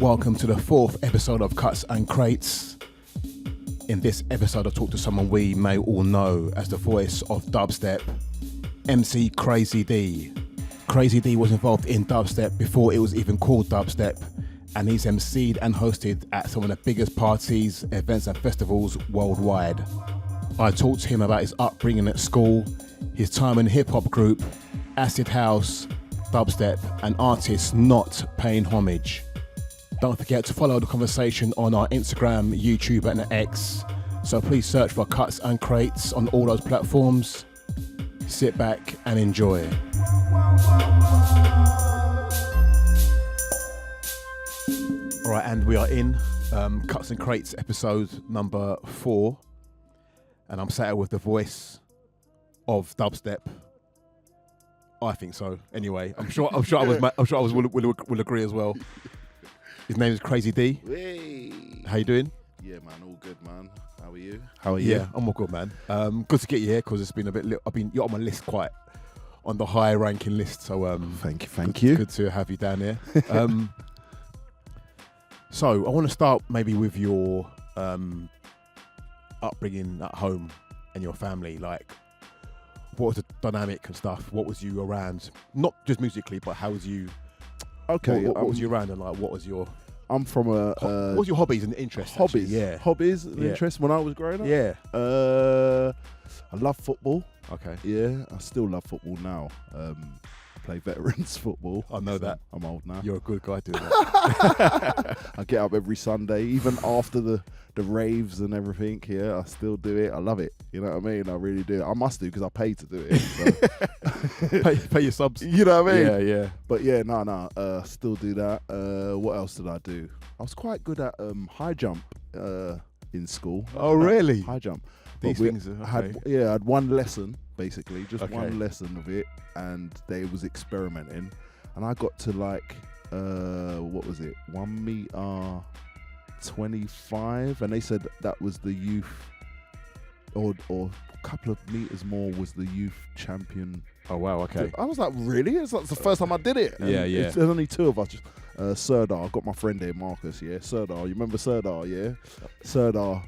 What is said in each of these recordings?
Welcome to the fourth episode of Cuts and Crates. In this episode, I talk to someone we may all know as the voice of Dubstep, MC Crazy D. Crazy D was involved in Dubstep before it was even called Dubstep, and he's MC'd and hosted at some of the biggest parties, events and festivals worldwide. I talked to him about his upbringing at school, his time in hip-hop group, acid house, dubstep, and artists not paying homage. Don't forget to follow the conversation on our Instagram, YouTube and X. So please search for Cuts and Crates on all those platforms. Sit back and enjoy. All right, and we are in Cuts and Crates episode number 4. And I'm sat here with the voice of Dubstep. I think so. Anyway, I'm sure others will agree as well. His name is Crazy D. Hey. How you doing? Yeah, man, all good, man. How are you? How are you? Yeah, I'm all good, man. Good to get you here because it's been a bit. You're on my list, quite on the high ranking list. So thank you. Good to have you down here. So I want to start maybe with your upbringing at home and your family. Like, what was the dynamic and stuff? What was you around? Not just musically, but how was you? Okay, what was you around and like? What was your? I'm from a. What was your hobbies and interests? Hobbies, actually? Yeah. Hobbies and interests when I was growing up. Yeah. I love football. Okay. Yeah, I still love football now. I play veterans football. I know that. I'm old now. You're a good guy doing that. I get up every Sunday, even after the raves and everything. Yeah, I still do it. I love it. You know what I mean? I really do. I must do because I pay to do it. So. pay your subs. You know what I mean? Yeah. But yeah, no. Still do that. What else did I do? I was quite good at high jump in school. Oh, really? High jump. These things are, okay. I had one lesson, basically, just Okay. one lesson of it, and they was experimenting, and I got to like, what was it, 1 meter 25, and they said that was the youth, or a couple of meters more was the youth champion. Oh wow, okay. I was like, really? It's like the first time I did it. And Yeah. There's only two of us. Just Serdar, I've got my friend here, Marcus. Yeah, Serdar. You remember Serdar? Yeah, Serdar.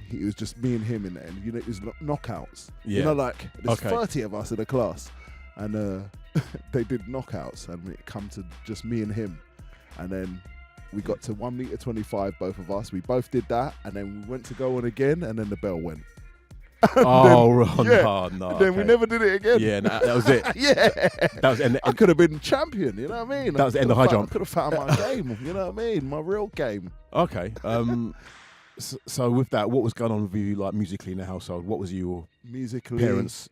He was just me and him in there, and you know, it was knockouts. Yeah. You know, like there's Okay. 30 of us in a class, and they did knockouts, and it come to just me and him, and then we got to 1 meter 25, both of us. We both did that, and then we went to go on again, and then the bell went. No. And then we never did it again. Yeah, that was it. Yeah. That was and I could have been champion, you know what I mean? That was the end of high jump. I could have found my game, you know what I mean? My real game. Okay. So with that, what was going on with you, like musically in the household? What was your Musically, parents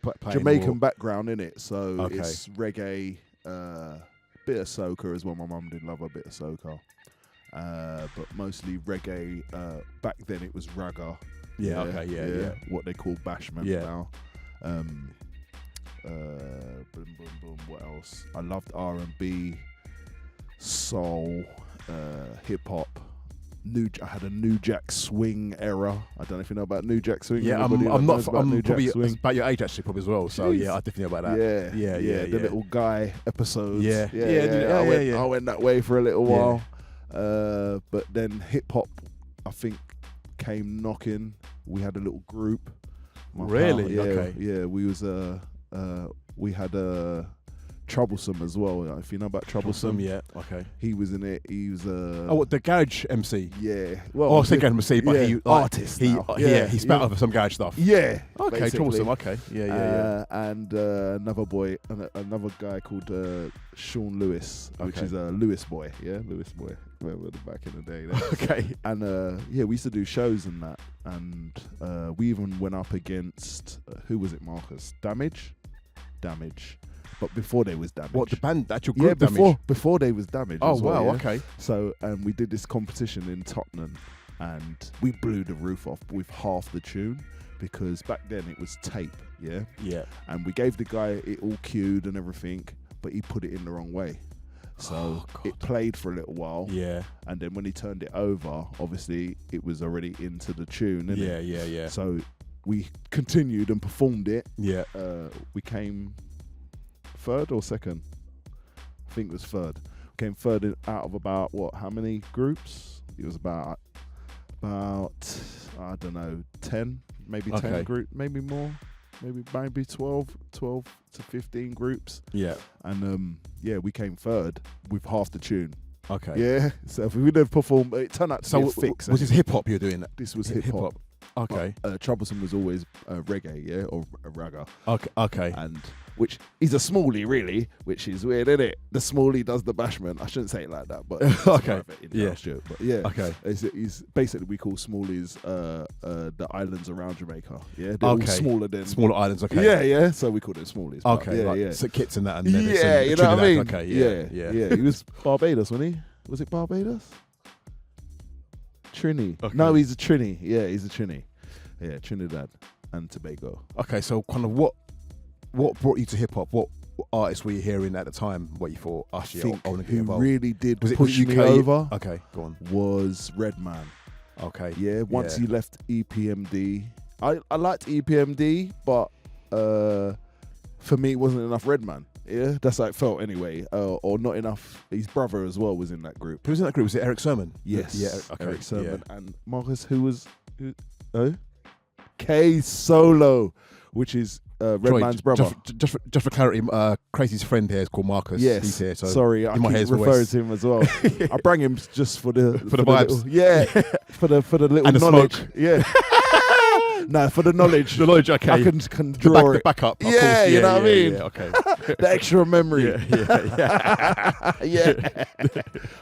playing? Jamaican background in it, so Okay. it's reggae, bit of soca as well. My mum did love a bit of soca, but mostly reggae. Back then it was ragga. Yeah. Okay. Yeah. What they call bashment Yeah. now. Boom. What else? I loved R&B, soul, hip hop. I had a New Jack Swing era. I don't know if you know about New Jack Swing. Yeah, Anybody I'm knows not. about I'm New Jack probably Swing? about your age actually, probably as well. So Jeez. yeah, I definitely know about that. Yeah. The little guy episodes. Yeah. I went that way for a little while. But then hip hop, I think, came knocking. We had a little group. Really? Okay. Yeah, we was we had Troublesome as well. If you know about Troublesome, Yeah. Okay. he was in it. He was What, the garage MC? yeah. Oh, I say garage MC, but he artist. He now. he spat over some garage stuff. Yeah. Okay, basically. troublesome. Okay. Yeah. And another another guy called Sean Lewis, which Okay. is a Lewis boy. Yeah, Lewis boy. Remember back in the day. There. Okay. And we used to do shows and that, and we even went up against who was it? Marcus Damage. But before they was Damage. What, the band, the actual Yeah, group Damage? before they was Damage. Oh as well, wow. yeah? Okay. So we did this competition in Tottenham, and we blew the roof off with half the tune because back then it was tape. Yeah. Yeah. And we gave the guy it all cued and everything, but he put it in the wrong way. So it played for a little while. Yeah. And then when he turned it over, obviously it was already into the tune. Innit? Yeah. So we continued and performed it. Yeah. We came third or second. I think it was third. Came third out of about how many groups? It was about I don't know, 10, maybe 10 groups, maybe more, maybe 12 to 15 groups. Yeah. And we came third with half the tune. Okay. Yeah. So if we'd have performed, it turned out to be a fix. Was this hip hop you're doing? This was hip hop. Okay. Troublesome was always reggae, yeah, or a ragga. Okay. And which is a smallie, really, which is weird, isn't it? The smallie does the bashment. I shouldn't say it like that, but okay. Yeah. But yeah. Okay. It's basically we call smallies the islands around Jamaica. Yeah. They're all smaller islands. Okay. Yeah. So we call them smallies. Okay. But yeah. St Kitts and that. And yeah. You know what I mean? Okay. Yeah. He was Barbados, wasn't he? Was it Barbados? Trini. Okay. No, he's a Trini. Yeah, he's a Trini. Yeah, Trinidad and Tobago. Okay, so kind of what brought you to hip hop? What artists were you hearing at the time? What you thought? I think who involved? really did was push it me over? Okay, go on. Was Redman. Okay. Yeah. Once he left EPMD, I liked EPMD, but for me it wasn't enough Redman. Yeah, that's how it felt anyway. Or not enough. His brother as well was in that group. Who was in that group? Was it Eric Sermon? Yes. Yeah. Okay. Eric Sermon and Marcus. Who? K Solo, which is Redman's brother. Just for clarity, Crazy's friend here is called Marcus. Yes. He's here. So sorry, I keep referring to him as well. I bring him just for the vibes. For the little and the knowledge. Smoke. Yeah. No, for the knowledge. The knowledge, okay. I can draw the backup. Of yeah, course. You know what I mean? Yeah, okay. The extra memory. Yeah.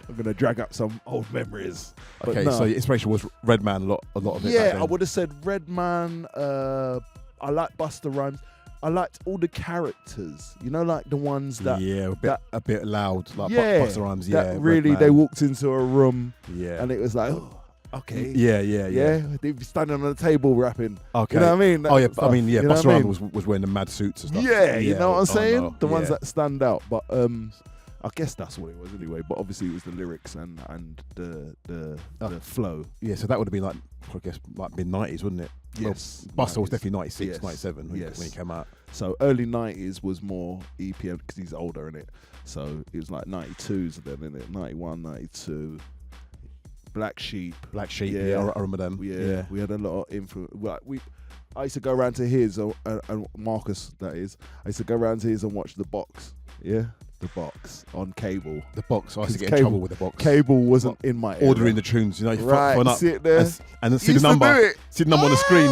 I'm going to drag up some old memories. Okay, so your inspiration was Redman, a lot of it. Yeah, I would have said Redman. I like Busta Rhymes. I liked all the characters, you know, like the ones that a bit loud, like Busta Rhymes. Yeah, that really Redman. They walked into a room, and it was like, okay, yeah. They'd be standing on the table rapping. Okay, you know what I mean? Busta Rhymes was wearing the mad suits and stuff. Yeah, you know what I'm saying? The ones that stand out, but I guess that's what it was anyway. But obviously it was the lyrics and the flow. Yeah, so that would have been like, I guess, like mid-90s, wouldn't it? Yes. Well, Busta was definitely 96, 97 when he came out. So early 90s was more EPM because he's older, innit? So it was like 92s then, innit? 91, 92. Black Sheep. Yeah, I remember them. Yeah, we had a lot of influence. I used to go around to his, and Marcus, that is. I used to go around to his and watch The Box. Yeah, The Box on cable. The Box. I used to get in trouble with The Box. Cable wasn't in my area. Ordering the tunes, you know, right? Sit there and see the number. See the number on the screen.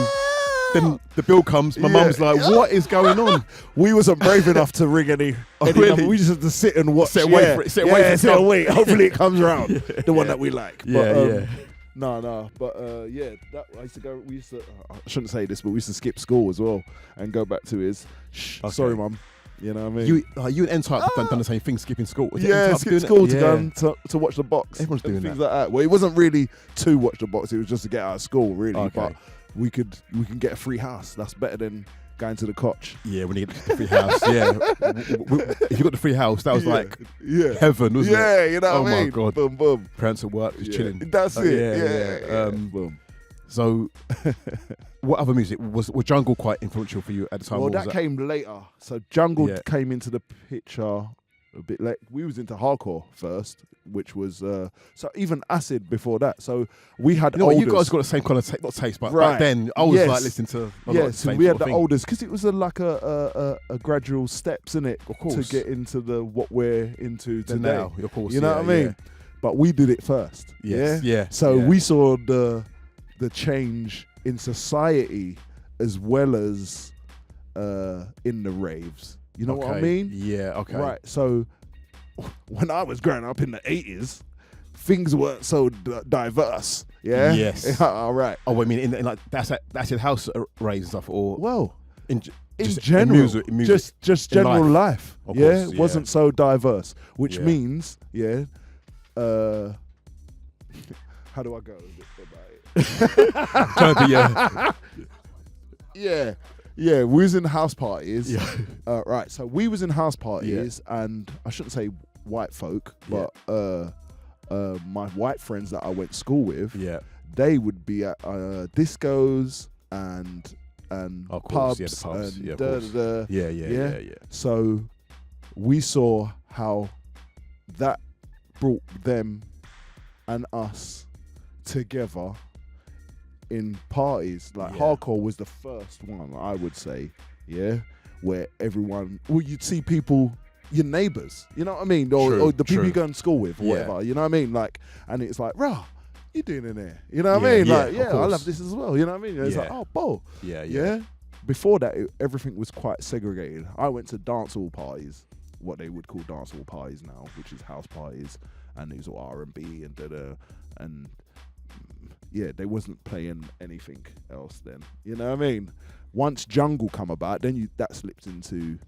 Then the bill comes. My mum's like, "What is going on?" We wasn't brave enough to ring any really? number. We just had to sit and watch. Sit and wait for it. Sit and wait. Hopefully it comes around. The one that we like. Yeah. No. But that I used to go. We used to. I shouldn't say this, but we used to skip school as well and go back to his. Sorry, mum. You know what I mean? You and N-Type done the same thing, skipping school. Skip school to watch The Box. Everyone's doing things that. like that. Well, it wasn't really to watch The Box. It was just to get out of school, really. Okay. But we can get a free house. That's better than going to the Koch. Yeah, when you get the free house. If you got the free house, that was like heaven, wasn't it? Yeah, you know what I mean? Oh my God. Boom, boom. Parents at work, just chilling. That's it. Yeah. Boom. So, what other music was Jungle quite influential for you at the time? Well, that came later. So Jungle came into the picture a bit late. We was into hardcore first, which was so even acid before that. So we had you guys got the same kind of not taste, but back then I was like listening to so we had the oldest because it was like a gradual steps in it to get into what we're into today. Now, of course, you know what I mean? Yeah. But we did it first. So we saw the change in society as well as in the raves. You know what I mean? Yeah, okay. Right, so when I was growing up in the 80s, things weren't so diverse. Yeah? Yes. All right. Oh, I mean, in like that's it house raves and stuff, or in general, in music, just general life. Of course, it wasn't so diverse, which means, how do I go about it? Trying to be we was in house parties. Right, so we was in house parties, and I shouldn't say white folk, but my white friends that I went to school with, they would be at discos and pubs and yeah. So we saw how that brought them and us together in parties. Like hardcore was the first one, I would say, where everyone, you'd see people, your neighbours, you know what I mean, or the people you go to school with, or whatever, you know what I mean, like, and it's like, rah, you doing in there, you know what I mean, like, I love this as well, you know what I mean, it's like, oh, bo, Before that, everything was quite segregated. I went to dancehall parties, what they would call dancehall parties now, which is house parties, and it was all R&B and they wasn't playing anything else then. You know what I mean? Once jungle come about, then that slipped into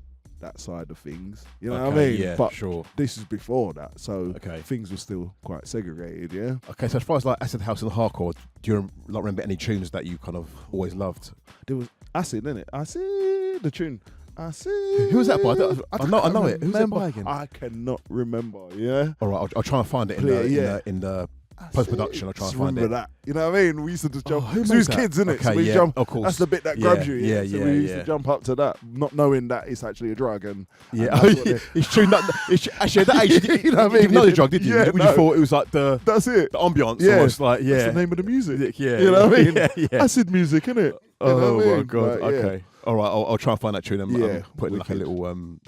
that side of things. You know what I mean? Yeah, but sure. This is before that, so things were still quite segregated, yeah? Okay, so as far as like acid house and hardcore, do you remember any tunes that you kind of always loved? There was Acid, innit? Acid, the tune. Acid. Who was that by? I know it. Who's that by again? I cannot remember, yeah? All right, I'll try and find it in the post-production. I'll try and find it. That. You know what I mean? We used to just jump. Who we was that? kids, innit? Okay, so we yeah, jump. of course. That's the bit that grabs you. Yeah, so we used to jump up to that, not knowing that it's actually a drug. And it's true. Actually, at that age, you know what I mean? You didn't know the drug, did you? Yeah, you thought it was like that's it. The ambiance. Yeah, almost like that's the name of the music. Yeah, you know what I mean? Yeah. Acid music, innit? Oh my god. Like, okay. All right. I'll try and find that tune and put in like a wicked. little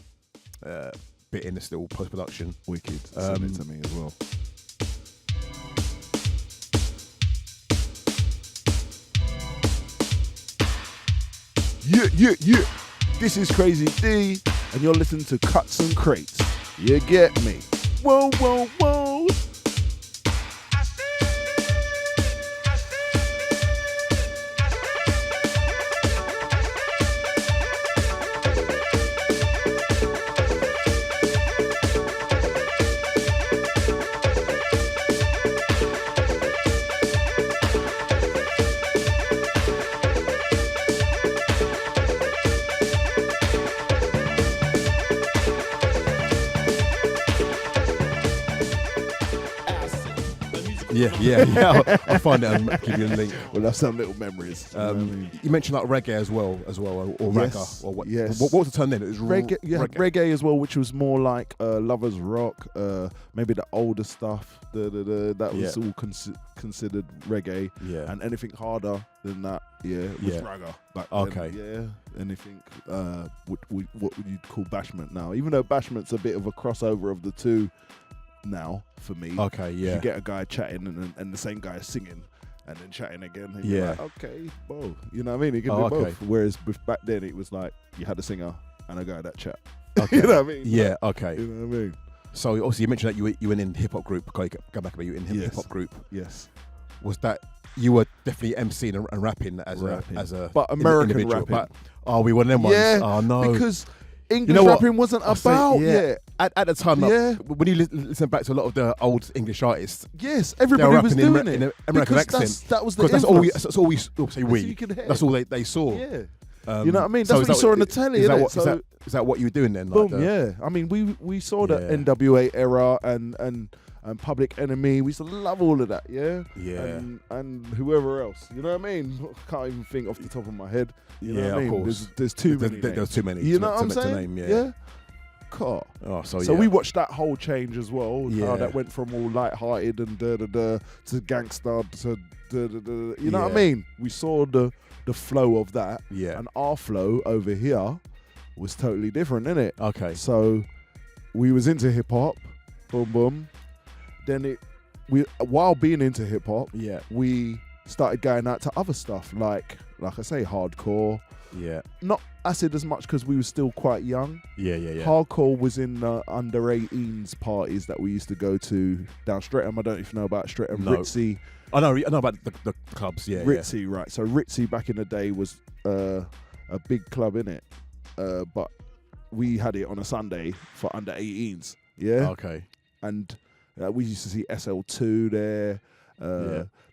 bit in this little post-production. Wicked. Send it to me as well. Yeah. This is Crazy D, and you're listening to Cuts and Crates. You get me? Whoa. Yeah. I'll find it and give you a link. We'll have some little memories. You mentioned like reggae as well, or ragga, or what? Yes. What was the term then? It was reggae. Yeah, reggae as well, which was more like lovers rock. Maybe the older stuff. That was all considered reggae. Yeah. And anything harder than that, was ragga. Okay. Then, anything what would you call bashment now? Even though bashment's a bit of a crossover of the two. Now for me, you get a guy chatting and the same guy singing and then chatting again. And you're like, okay, whoa, you know what I mean? You can do both. Whereas back then it was like you had a singer and a guy that chat. Okay. You know what I mean? Yeah, okay. You know what I mean? So obviously you mentioned that you were in hip hop group. Go back about you in hip hop group. Yes. Was that you were definitely MCing and rapping as a but American individual? rapping. But we were them ones. Yeah. Oh no. Because English rapping wasn't about At the time, when you listen back to a lot of the old English artists, yes, everybody was doing it in an American accent. That was the influence. That's all we say. That's all they saw. Yeah, you know what I mean. That's what you saw on the telly. Is that what you were doing then? Boom, yeah. I mean, we saw the NWA era and Public Enemy. We used to love all of that. Yeah. And whoever else. You know what I mean? Can't even think off the top of my head. You know what I mean? Of course. There's too many. There's too many. You know what I'm saying? To name, yeah. Cool. Oh, so we watched that whole change as well. How that went from all light-hearted and to gangster to you know what I mean? We saw the flow of that. Yeah. And our flow over here was totally different, innit? Okay. So we was into hip hop. Boom boom. Then while being into hip hop, we started going out to other stuff like I say, hardcore. Yeah. Not acid as much because we were still quite young. Yeah. Hardcore was in under 18s parties that we used to go to down Streatham. I don't know if you know about Streatham. No. Ritzy. I know about the clubs. Yeah. Ritzy, right. So Ritzy back in the day was a big club, innit? But we had it on a Sunday for under 18s. Yeah. Okay. And we used to see SL2 there.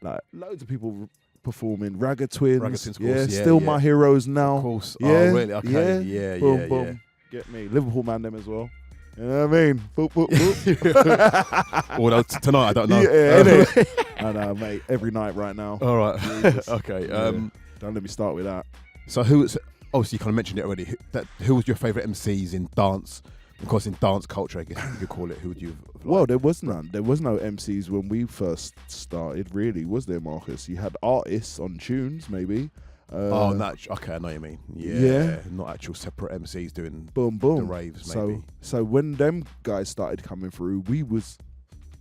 Like loads of people performing. Ragga Twins. Of course. Still my heroes now. Of course. Yeah. Oh, really? Okay. Yeah. Boom. Get me. Liverpool man them as well. You know what I mean? Boop, boop, boop. Well, tonight I don't know. Yeah, I know, mate. Every night right now. All right. Okay. Don't let me start with that. So obviously you kind of mentioned it already. Who was your favourite MCs in dance, Of course, in dance culture, I guess you could call it. Who would you? Well, there was none. There was no MCs when we first started. Really, was there, Marcus? You had artists on tunes, maybe. Okay, I know what you mean. Yeah, not actual separate MCs doing boom, boom. the raves. Maybe. So when them guys started coming through, we was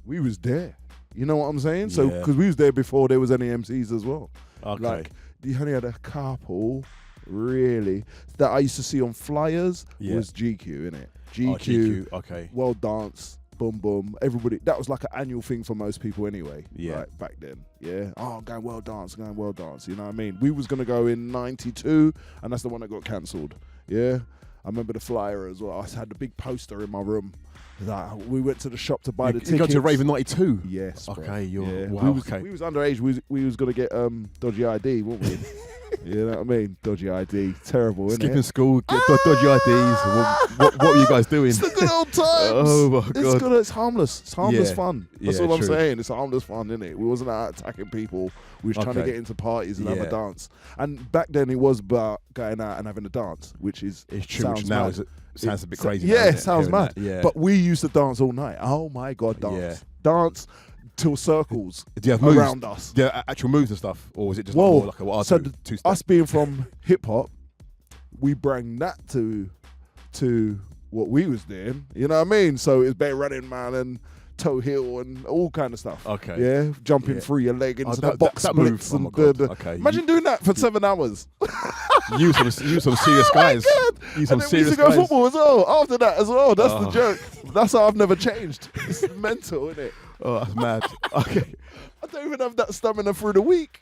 there. You know what I'm saying? So because we was there before there was any MCs as well. Okay. Like you only had a couple, really, that I used to see on flyers. Was GQ, innit? GQ. Okay. World Dance. Boom, boom. Everybody. That was like an annual thing for most people anyway. Yeah. Right, back then. Yeah. Oh, going World Dance. You know what I mean? We was gonna go in '92, and that's the one that got cancelled. Yeah. I remember the flyer as well. I had the big poster in my room. Like, we went to the shop to buy the tickets. You got to Raven '92. Yes. Bro. Okay. We was underage. We was gonna get dodgy ID, weren't we? You know what I mean? Dodgy ID. Terrible, isn't it? Skipping school, get dodgy IDs. What were you guys doing? It's the good old times. Oh my God. It's good. It's harmless. It's harmless fun. That's all I'm true. saying. It's harmless fun, isn't it? We wasn't out attacking people. We was trying to get into parties and have a dance. And back then it was about going out and having a dance, which is true. Which now sounds a bit crazy. Yeah, it sounds mad. Yeah. But we used to dance all night. Oh my God, dance. Yeah. Dance till circles Do you have moves around us. Do you have actual moves and stuff, or was it just more like a two-step? Us being from hip hop, we bring that to what we was doing. You know what I mean? So it's bare running man and toe heel and all kind of stuff. Okay. Yeah, jumping through your leg into the box that splits move. and imagine doing that for 7 hours. You some serious guys. You some and then serious we used to go guys. football as well. After that as well. That's the joke. That's how I've never changed. It's mental, isn't it? Oh, that's mad. Okay. I don't even have that stamina through the week.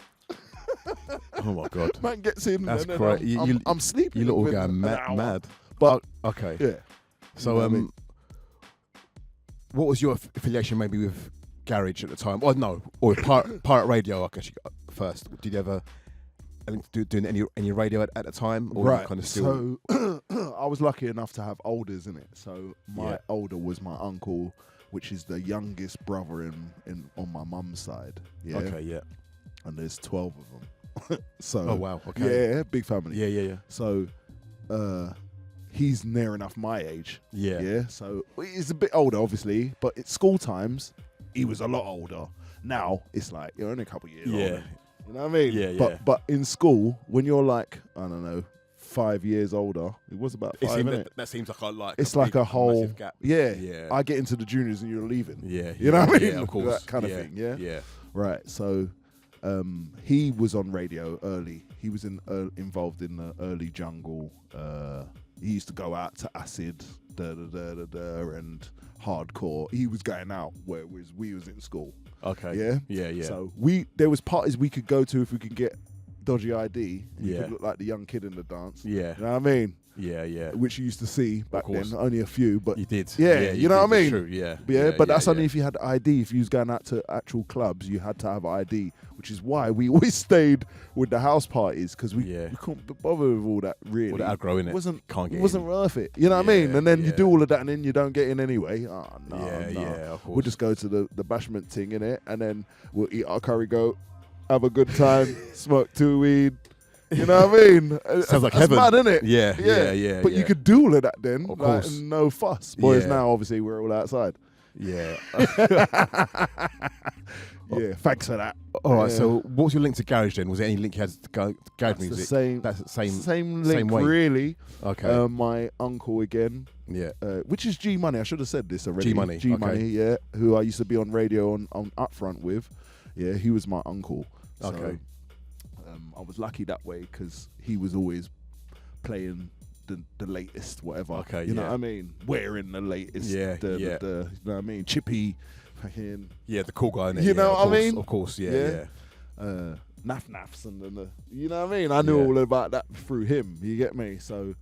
Oh my God. Man gets in That's and then great. I'm sleeping. You little guy, within an hour. mad. But okay. yeah. So You know what I mean? what was your affiliation maybe with garage at the time? Or with pirate radio? I guess first. Did you ever doing any radio at the time? Or Right. Kind of still. So I was lucky enough to have elders in it. So my older was my uncle, which is the youngest brother in on my mum's side. Yeah. Okay. Yeah. And there's 12 of them. So. Oh wow. Okay. Yeah, big family. Yeah. So, he's near enough my age. Yeah. Yeah. So he's a bit older, obviously, but at school times he was a lot older. Now it's like you're only a couple of years older. You know what I mean? Yeah. But in school, when you're like, I don't know, 5 years older, it was about 5, innit? That seems like It's like a whole massive gap. Yeah. I get into the juniors and you're leaving. Yeah. You know what I mean? Yeah, of course. That kind of thing. Yeah. Yeah. Right. So he was on radio early. He was involved in the early jungle. He used to go out to acid, and hardcore. He was going out where we was in school. Okay. Yeah. Yeah. So there was parties we could go to if we could get dodgy ID. You could look like the young kid in the dance. Yeah. You know what I mean? Yeah. Which you used to see back then. Only a few, but You did. Yeah, you know what I mean? True. Yeah. but that's only if you had ID. If you was going out to actual clubs, you had to have ID, which is why we always stayed with the house parties because we couldn't be bothered with all that. Really, All that aggro, innit? It wasn't worth it. You know what I mean? And then you do all of that, and then you don't get in anyway. Oh no, of course. We'll just go to the bashment thing, innit? And then we'll eat our curry goat, have a good time, smoke 2 weed. You know what I mean? Sounds like That's heaven. mad, innit? Yeah. But you could do all of that then. Of course. And no fuss. Boys Yeah. now, obviously, we're all outside. Yeah. Yeah, thanks for that. All right. Yeah. So, what was your link to garage then? Was there any link you had to garage That's music? the same. That's the same. Same link, same way. really. Okay. My uncle again, Yeah. which is G Money. I should have said this already. G Money, G okay. Money, yeah. Who I used to be on radio on Upfront with. Yeah, he was my uncle. So, Okay. I was lucky that way because he was always playing the latest, whatever. Okay, you know yeah. what I mean? Wearing the latest. Yeah, the, yeah. you know what I mean? Chippy, fucking. Yeah, the cool guy. Innit? You know of what I course, mean? Of course. Yeah. Naffs and the, you know what I mean? I knew Yeah. all about that through him. You get me? So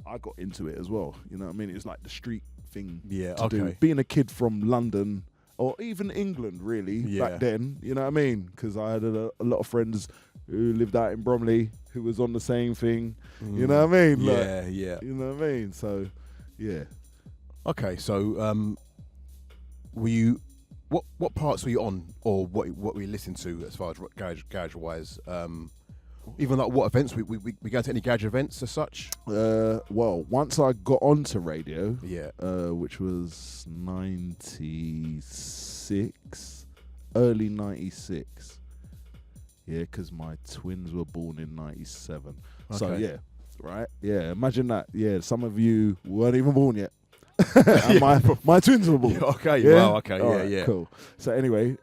I got into it as well. You know what I mean? It was like the street thing. Yeah, to do. okay. Being a kid from London or even England, really, Yeah. back then. You know what I mean? Because I had a lot of friends who lived out in Bromley who was on the same thing. You know what I mean? Like, Yeah. you know what I mean? So, yeah. Okay, so were you what parts were you on, or what were you listening to as far as garage wise? Even like what events? We go to any garage events as such? Well, once I got onto radio, Yeah. which was 96, early 96. Yeah, because my twins were born in 97. So, Okay. yeah, right? Yeah, imagine that. Yeah, some of you weren't even born yet. And my twins were born. Okay, Yeah? wow, okay, All yeah, right, yeah. Cool. So, anyway,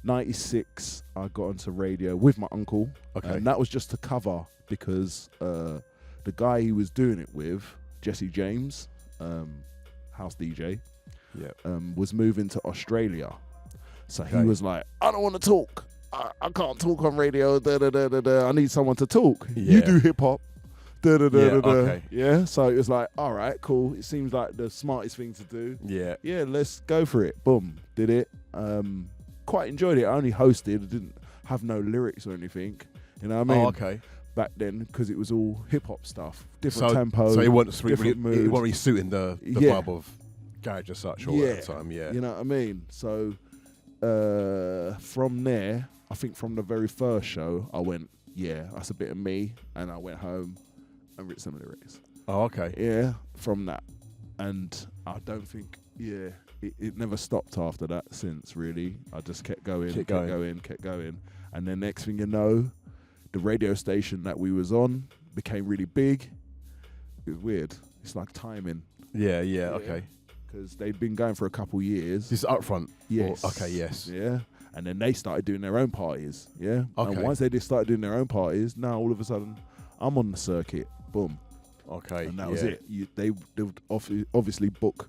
96, I got onto radio with my uncle. Okay. And that was just to cover because the guy he was doing it with, Jesse James, house DJ, Yeah. was moving to Australia. So he Okay. was like, I don't want to talk. I can't talk on radio. Da, da, da, da, da. I need someone to talk. Yeah. You do hip hop. Da, da, da, Yeah, da, da. okay. Yeah. So it was like, all right, cool. It seems like the smartest thing to do. Yeah. Yeah, let's go for it. Boom. Did it. Quite enjoyed it. I only hosted. I didn't have no lyrics or anything. You know what I mean? Oh, okay. Back then, because it was all hip hop stuff, different tempo. So it wasn't different it mood. wasn't really suiting the Yeah. vibe of garage as such or Yeah. at the time. Yeah. You know what I mean? So from there, I think from the very first show, I went, yeah, that's a bit of me. And I went home and wrote some lyrics. Oh, okay. Yeah, from that. And I don't think, it never stopped after that since, really. I just kept going, kept going. And then next thing you know, the radio station that we was on became really big. It was weird. It's like timing. Yeah. Okay. Because they'd been going for a couple years. This is up front. Yes. Okay. Yes. Yeah. And then they started doing their own parties. Yeah. Okay. And once they just started doing their own parties, now all of a sudden, I'm on the circuit. Boom. Okay. And that was it. They would obviously book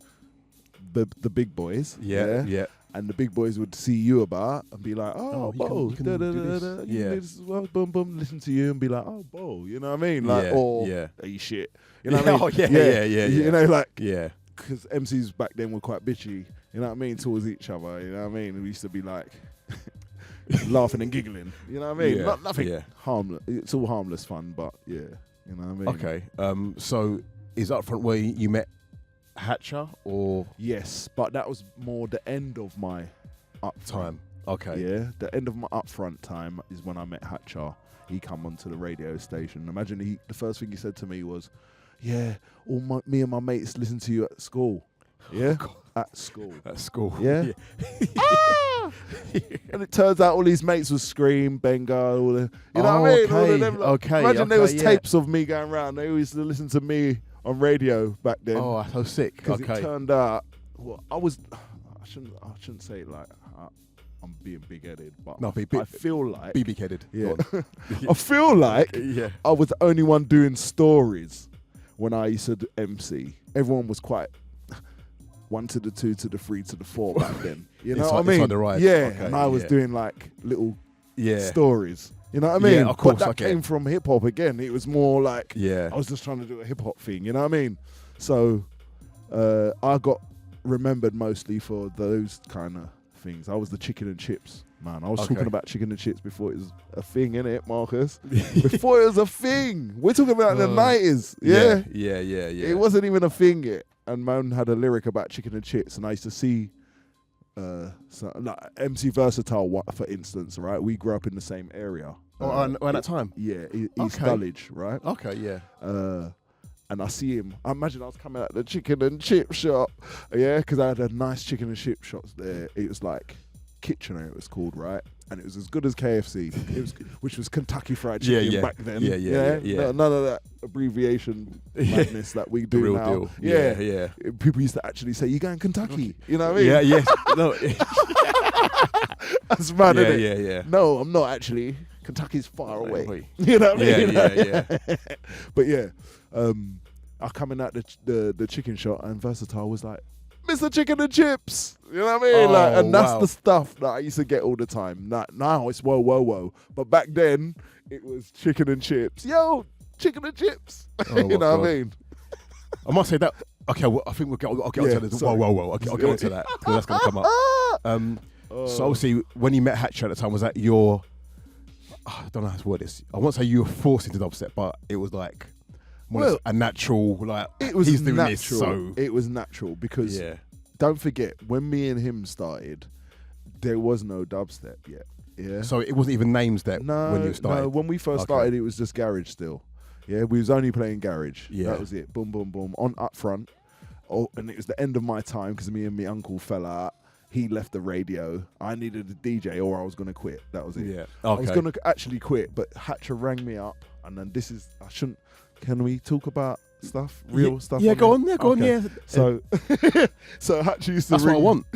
the big boys. Yeah. And the big boys would see you about and be like, oh, Bo, you can do this. you do this as well, boom, boom, listen to you and be like, oh, Bo, you know what I mean? Like, are you shit? You know what I mean? Oh, yeah. You know, like, Yeah. because MCs back then were quite bitchy, you know what I mean, towards each other, you know what I mean? We used to be like laughing and giggling, you know what I mean? Yeah, Nothing harmless. It's all harmless fun, but yeah, you know what I mean? Okay. So is up front where you met Hatcher or Yes, but that was more the end of my upfront time? Okay. Yeah, the end of my upfront time is when I met Hatcher. He come onto the radio station. Imagine the first thing he said to me was, yeah, me and my mates listen to you at school. Yeah, at school. At school. Yeah. And it turns out all these mates was Scream, Benga, all the, you know what I mean? All of them, imagine there was tapes of me going around. They used to listen to me on radio back then. Oh, so sick. Because Okay. it turned out, I shouldn't say it like I'm being big-headed, but No, I feel like be big-headed. Yeah. I feel like I was the only one doing stories when I used to MC. Everyone was quite 1 to the 2 to the 3 to the 4 back then. You know what I mean? Inside the ride. Yeah, Okay, and I was doing like little Yeah. stories. You know what I mean? Yeah, of course, but that came from hip hop again. It was more like Yeah. I was just trying to do a hip hop thing. You know what I mean? So I got remembered mostly for those kind of things. I was the chicken and chips man. I was talking about chicken and chips before it was a thing, innit, Marcus? Before it was a thing. We're talking about the 90s. Yeah? Yeah. It wasn't even a thing yet. And man had a lyric about chicken and chips, and I used to see like MC Versatile, for instance, right? We grew up in the same area. Around that time? Yeah, East Dulwich, right? Okay, yeah. And I see him. I imagine I was coming out the chicken and chip shop, yeah, because I had a nice chicken and chip shops there. It was like Kitchener, it was called, right? And it was as good as KFC, which was Kentucky Fried Chicken back then. Yeah. None of that abbreviation madness that we do real now. deal. Yeah. People used to actually say, "You going Kentucky?" You know what I mean? Yeah, yes. No. That's mad, isn't it? Yeah. No, I'm not actually. Kentucky's far away. Wait. You know what I mean? Yeah. But yeah, I coming out the chicken shop, and Versatile was like, Mr. Chicken and Chips. You know what I mean? And that's the stuff that I used to get all the time. Now it's whoa. But back then, it was chicken and chips. Yo, chicken and chips. You know what I mean? I must say that. Okay, well, I think I'll get onto this. Whoa. Okay, I'll get onto that because that's going to come up. So obviously, when you met Hatcher at the time, was that your... I don't know how to word this. I won't say you were forced into dubstep, but it was like a natural, like, it was he's doing natural. this, so... It was natural because don't forget, when me and him started, there was no dubstep yet. Yeah. So it wasn't even names that when you started? No, when we first started, it was just garage still. Yeah, we was only playing garage. Yeah. That was it. Boom, boom, boom. On up front. Oh, and it was the end of my time because me and my uncle fell out. He left the radio. I needed a DJ or I was going to quit. That was it. Yeah. Okay. I was going to actually quit, but Hatcher rang me up. And then can we talk about stuff? Real stuff? Yeah, go on. Yeah, go on. Okay. Yeah. So Hatcher used to That's ring. what I want.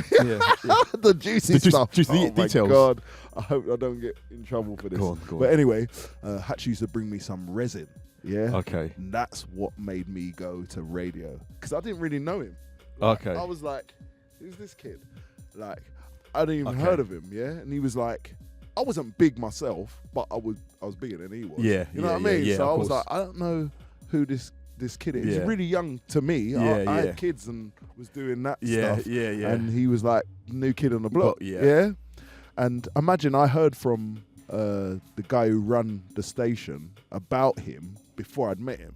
The juicy stuff. Juicy My details. God. I hope I don't get in trouble for this. Go on. But anyway, Hatch used to bring me some resin. Yeah. Okay. And that's what made me go to radio. Because I didn't really know him. Okay. I was like, who's this kid? Like, I didn't even heard of him. Yeah. And he was like, I wasn't big myself, but I was bigger than he was. Yeah. You know what I mean? Yeah, so I of was course. like, I don't know who this kid is. Yeah. He's really young to me. I had kids and was doing that stuff. Yeah. And he was like, new kid on the block. Yeah. And imagine I heard from the guy who ran the station about him before I'd met him.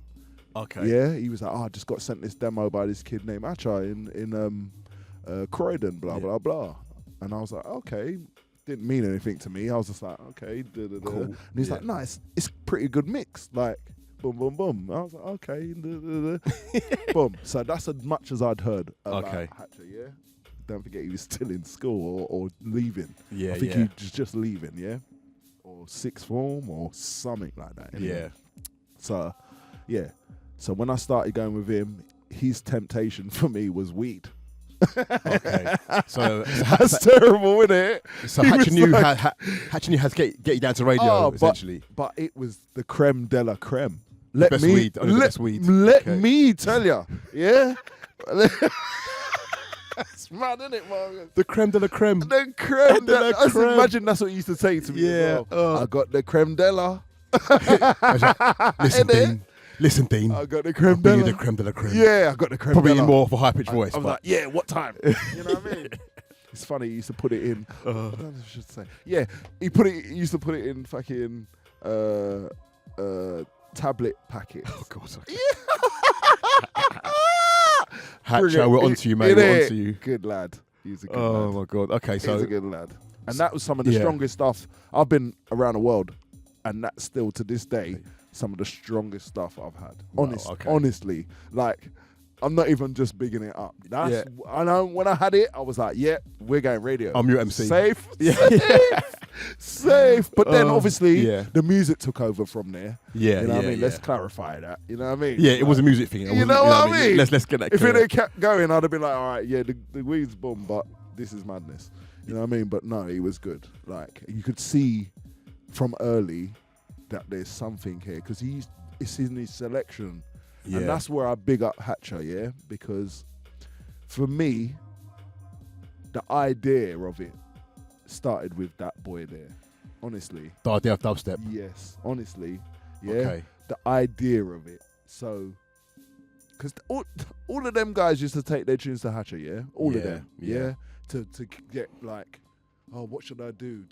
Okay. Yeah, he was like, I just got sent this demo by this kid named Acha in Croydon, blah, blah, blah. And I was like, okay. Didn't mean anything to me. I was just like, okay. Cool. And he's like, no, it's pretty good mix. Like, boom, boom, boom. I was like, okay. Boom. So that's as much as I'd heard about Hatcher, yeah? Don't forget he was still in school or leaving. Yeah, I think he was just leaving, yeah? Or sixth form or something like that. Anyway. Yeah. So, yeah. So when I started going with him, his temptation for me was weed. Okay. So that's terrible, isn't it? So Hatcher knew how to get you down to radio, essentially. But it was the creme de la creme. Best weed. Let me tell you. Yeah? That's mad, isn't it, man? The creme de la creme. The creme de la creme. Imagine that's what you used to say to me. Yeah. As well. I got the creme de la. Listen, Dean. I got the creme de la. The creme de la creme. Yeah, I got the creme Probably de la. in more of a high-pitched voice. I was like, yeah, what time? You know what I mean? It's funny, he used to put it in. I don't know what I should say. Yeah, he used to put it in fucking tablet packets. Oh, God. Hatcher, we're on to you, mate. We're on to you. Good lad. He's a good lad. Oh, my God. Okay, so. He's a good lad. And that was some of the strongest stuff. I've been around the world, and that's still, to this day, some of the strongest stuff I've had. Honestly. Like, I'm not even just bigging it up. I know when I had it, I was like, we're going radio. I'm your MC. Safe. Safe. But then obviously the music took over from there. Yeah. You know what I mean? Let's clarify that. You know what I mean? Yeah, it was a music thing. You know what I mean? Let's get that clear. If it had kept going, I'd have been like, all right, the weed's boom, but this is madness. You know what I mean? But no, he was good. Like, you could see from early that there's something here because it's in his selection. And that's where I big up Hatcher, yeah? Because for me, the idea of it started with that boy there. Honestly. The idea of dubstep? Yes, honestly. Yeah. Okay. The idea of it. So, because all of them guys used to take their tunes to Hatcher, yeah? All of them, yeah? To get like, oh, what should I do?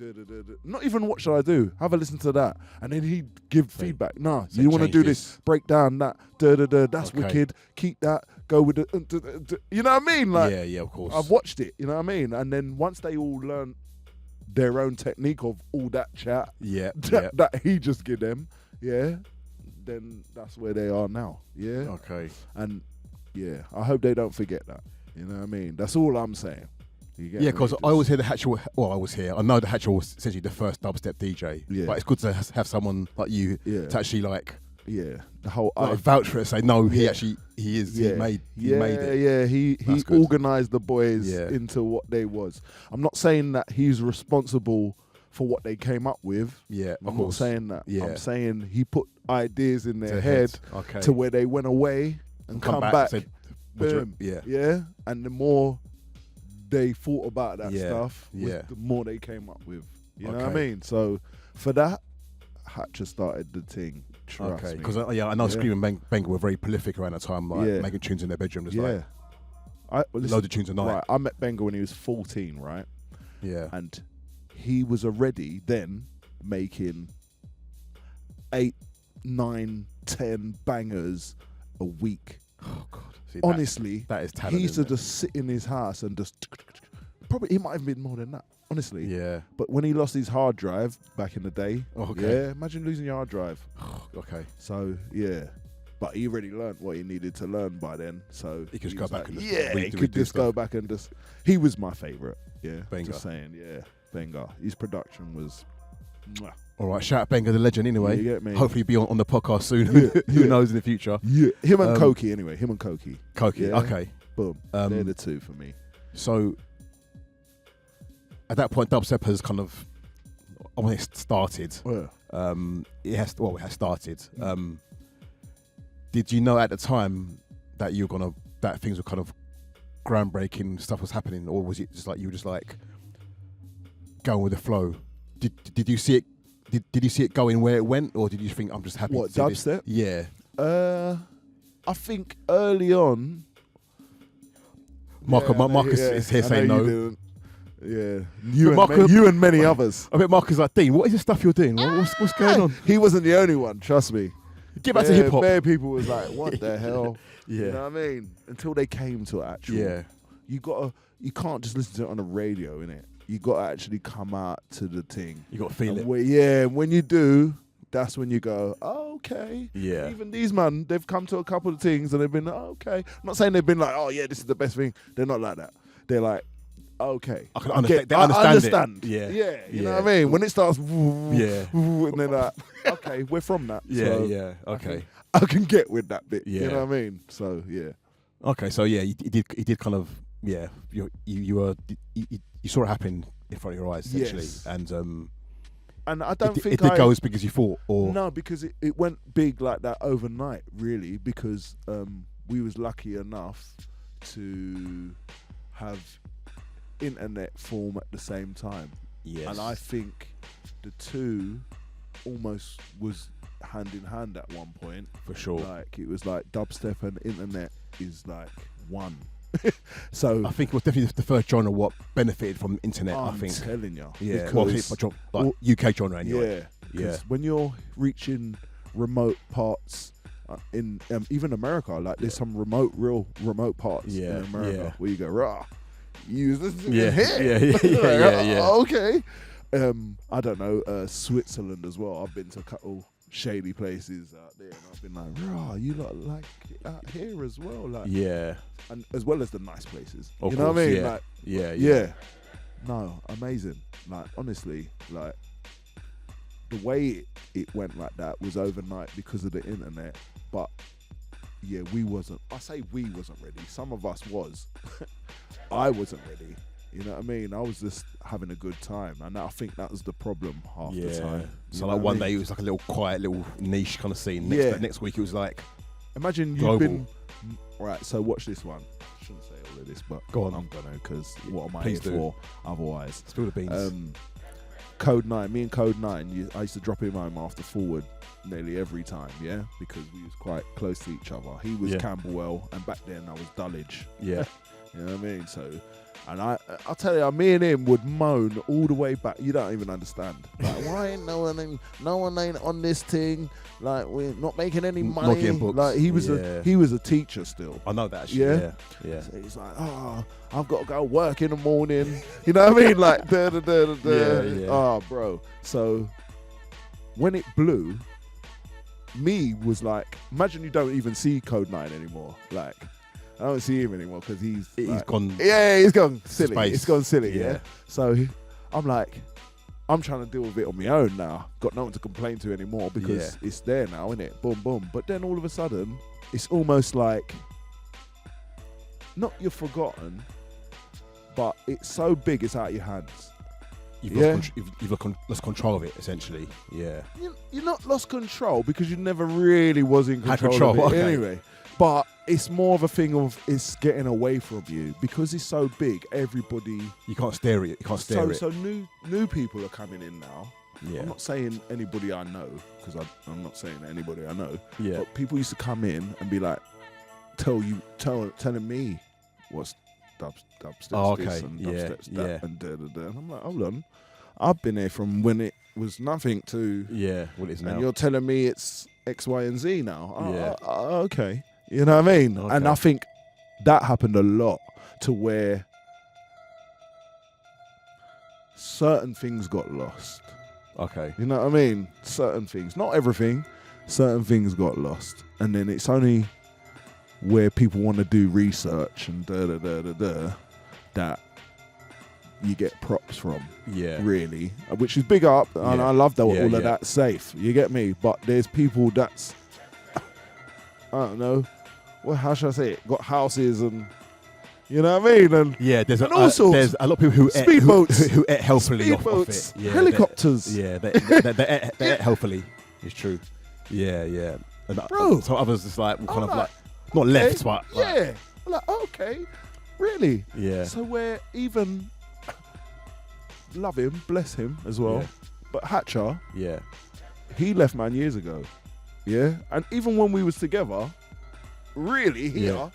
Not even what should I do? Have a listen to that. And then he'd give feedback. Nah, you want to do this, break down that, that's wicked, keep that, go with the, you know what I mean? Like, yeah, of course. I've watched it, you know what I mean? And then once they all learn their own technique of all that chat, that he just give them, then that's where they are now, Okay. And I hope they don't forget that, you know what I mean? That's all I'm saying. Yeah, because I always hear the Hatcher. Well, I was here. I know the Hatcher was essentially the first dubstep DJ. Yeah. But it's good to have someone like you to actually the whole vouch for it. Say no, he is. He made it. Yeah, he organised the boys into what they was. I'm not saying that he's responsible for what they came up with. Yeah, I'm not saying that. Yeah. I'm saying he put ideas in their head to where they went away and come back. Said, boom. Yeah. And the more they thought about that stuff, the more they came up with. You know what I mean? So for that, Hatcher started the thing. Trust me. Because I know Scream and Benga were very prolific around that time, making tunes in their bedroom. Listen, loads of tunes a night. Right, I met Benga when he was 14, right? Yeah. And he was already then making 8, 9, 10 bangers a week. Oh God! See, honestly, that is talent. He used to just sit in his house and just probably he might have been more than that, honestly. Yeah. But when he lost his hard drive back in the day, Okay. yeah, imagine losing your hard drive. Okay. So yeah, but he already learned what he needed to learn by then. So He could just go back and just he could just go back and just. He was my favorite. Yeah, Benga. just saying. Yeah, Benga. His production was. Mwah. All right, shout out Benga the legend anyway. You get me? Hopefully be on the podcast soon. Yeah, Who yeah. knows in the future? Yeah, him and Koki anyway. Him and Koki. Koki, Yeah. okay. Boom. They're the two for me. So at that point, dubstep has kind of, when it started, Yeah. it has started. Did you know at the time that that things were kind of groundbreaking stuff was happening, or was it just like you were just like going with the flow? Did you see it? Did you see it going where it went, or did you think I'm just happy? What, to see dubstep? This? Yeah. I think early on. Marcus is here saying no. Yeah, you and many others. I bet Marcus is like, Dean, what is the stuff you're doing? What's going on? He wasn't the only one, trust me. Get back to hip hop. Bare people was like, what the hell? Yeah. You know what I mean? Until they came to actual. Yeah. You can't just listen to it on the radio, innit? You got to actually come out to the thing. You got to feel it. When you do, that's when you go, oh, okay. Yeah. Even these man, they've come to a couple of things and they've been like, oh, okay. I'm not saying they've been like, oh yeah, this is the best thing. They're not like that. They're like, okay. I can understand. They understand it. Yeah. Yeah. You know what I mean? When it starts, yeah, and they're like, okay, we're from that. Yeah, so yeah. Okay. I can get with that bit. Yeah. You know what I mean? So yeah. Okay, so yeah, he did kind of, yeah. You saw it happen in front of your eyes essentially, Yes. and I don't think it did go as big as you thought, or no, because it went big like that overnight, really, because we was lucky enough to have internet form at the same time. yes, And I think the two almost was hand in hand at one point. for sure. Like it was like dubstep and internet is like one. So I think it was definitely the first genre what benefited from internet. I'm I think, telling you, yeah, well, like UK genre anyway. Yeah. When you're reaching remote parts in even America, like there's some real remote parts in America where you go, rah, you use this Yeah, here. yeah. Okay. I don't know, Switzerland as well. I've been to a couple shady places out there, and I've been like, rah, you lot like it out here as well, like and as well as the nice places. Of you know course, what I mean? yeah. Like, Yeah. No, amazing. Like honestly, like the way it went like that was overnight because of the internet. But yeah, we wasn't ready. Some of us was. I wasn't ready. You know what I mean? I was just having a good time, and I think that was the problem half the time. So like one day it was like a little quiet, little niche kind of scene. Next week it was like, imagine you've global. been right. So watch this one. I shouldn't say all of this, but Go on. I'm gonna, because what am I Please here do. for? Otherwise, spill the beans. Code 9, me and Code 9, I used to drop him home after Forward nearly every time, yeah, because we was quite close to each other. He was Camberwell, and back then I was Dulwich. Yeah. You know what I mean? So, and I'll tell you, me and him would moan all the way back. You don't even understand. Like, why ain't no one ain't on this thing? Like, we're not making any money. Not getting books. Like, he was a teacher still. I know that actually. Yeah. So he's like, I've got to go work in the morning. You know what I mean? Like, Yeah. Oh, bro. So when it blew, me was like, imagine you don't even see Code 9 anymore. Like, I don't see him anymore because he's gone. Yeah, he's gone silly. Space. It's gone silly. Yeah. Yeah. So I'm like, I'm trying to deal with it on my own now. Got no one to complain to anymore because it's there now, isn't it? Boom, boom. But then all of a sudden, it's almost like, not you're forgotten, but it's so big, it's out of your hands. You've lost control of it essentially. Yeah. You're not lost control because you never really was in control of it okay. anyway. But it's more of a thing of it's getting away from you because it's so big. Everybody, You can't stare at it. You can't stare so it. new people are coming in now. Yeah. I'm not saying anybody I know because I'm not saying anybody I know. Yeah. But people used to come in and be like, telling me what's dubsteps this and dubsteps that and da da da. And I'm like, hold on, I've been here from when it was nothing to what it is now. and you're telling me it's X, Y, and Z now. Yeah. Okay. You know what I mean? Okay. And I think that happened a lot to where certain things got lost. Okay. You know what I mean? Certain things, not everything. Certain things got lost, and then it's only where people want to do research and that you get props from. Yeah. Really, which is big up, and I love that all of that's safe. You get me? But there's people that's I don't know. Well, how should I say it? Got houses and. You know what I mean? And there's and all sorts. There's a lot of people who Speedboats. who ate healthily off Speedboats. it. Yeah, Helicopters. They ate healthily. It's true. Yeah. And Bro. so others just like kind of like, like not left, but yeah. I'm like, okay, really? Yeah. So we're even love him, bless him as well. Yeah. But Hatcher, Yeah. he left man years ago. Yeah, and even when we was together, really here,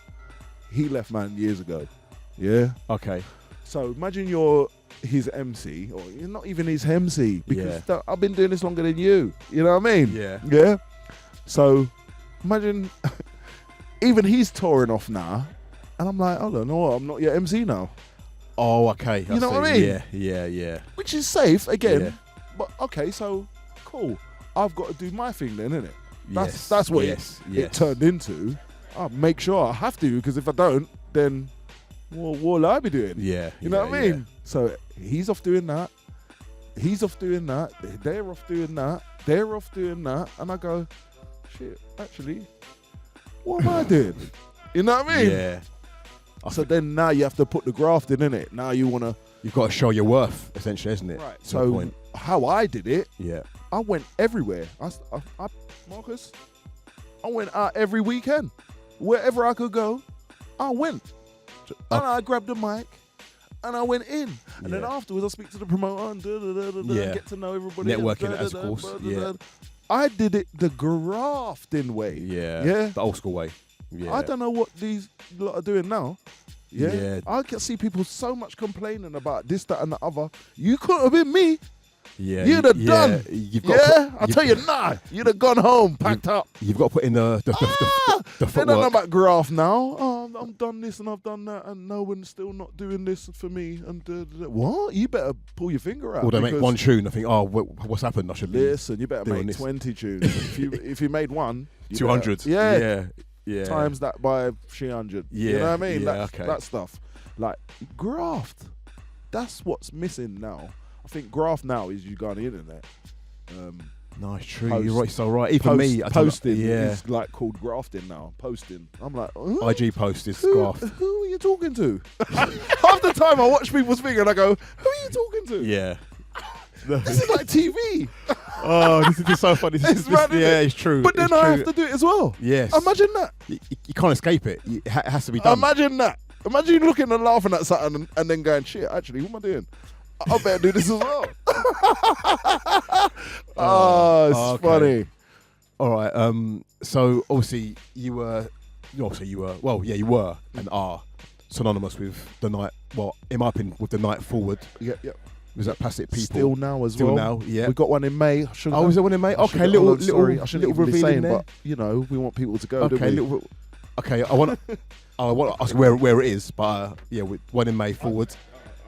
he left man years ago. Yeah. Okay. So imagine you're his MC, or you're not even his MC, because I've been doing this longer than you. You know what I mean? Yeah. Yeah. So imagine even he's touring off now, and I'm like, hold on, no, I'm not your MC now. Oh, okay. You know what I mean? Yeah. Which is safe again. Yeah. But okay, so cool. I've got to do my thing then, innit? That's what it turned into. I'll make sure I have to, because if I don't, then what will I be doing? Yeah. You know what I mean? So he's off doing that. He's off doing that. They're off doing that. They're off doing that. And I go, shit, actually, what am I doing? You know what I mean? Yeah. So then now you have to put the graft in it. Now you want to... You've got to show your worth, essentially, isn't it? Right. So how I did it, I went everywhere. Marcus, I went out every weekend. Wherever I could go, I went. And I grabbed the mic and I went in. And then afterwards I speak to the promoter and get to know everybody. Networking as of course. I did it the grafting way. Yeah. The old school way. Yeah. I don't know what these lot are doing now. Yeah. I can see people so much complaining about this, that, and the other. You couldn't have been me. Yeah. You'd have done. I'll tell you now. You'd have gone home, packed up. You've got to put in the They footwork. don't know about graft now. Oh, I've done this and I've done that, and no one's still not doing this for me. And what? You better pull your finger out. Or they make one tune. I think, what's happened? I should listen. You better make 20 tunes. if you made one, 200. Yeah. Times that by 300. Yeah. You know what I mean? Yeah. That stuff. Like graft. That's what's missing now. I think graft now is you go on the internet. No, it's true. You're right. So right. Even me, posting is like called grafting now. Posting. I'm like, IG post is graft. Who are you talking to? Half the time I watch people's thing and I go, who are you talking to? Yeah. This is like TV. This is so funny. It's true. But then I have to do it as well. Yes. Imagine that. You can't escape it. It has to be done. Imagine that. Imagine you looking and laughing at something and then going, shit, actually, what am I doing? I better do this as well. It's funny. All right. So obviously you were and are synonymous with the night. Well, in my opinion, with the night forward. Yeah. Was that Plastic People? Still now as well. Still now, yeah. We got one in May. Is there one in May? Okay, little. I shouldn't even be saying, but you know, we want people to go. Okay, okay. I want to ask where it is, but with one in May forward.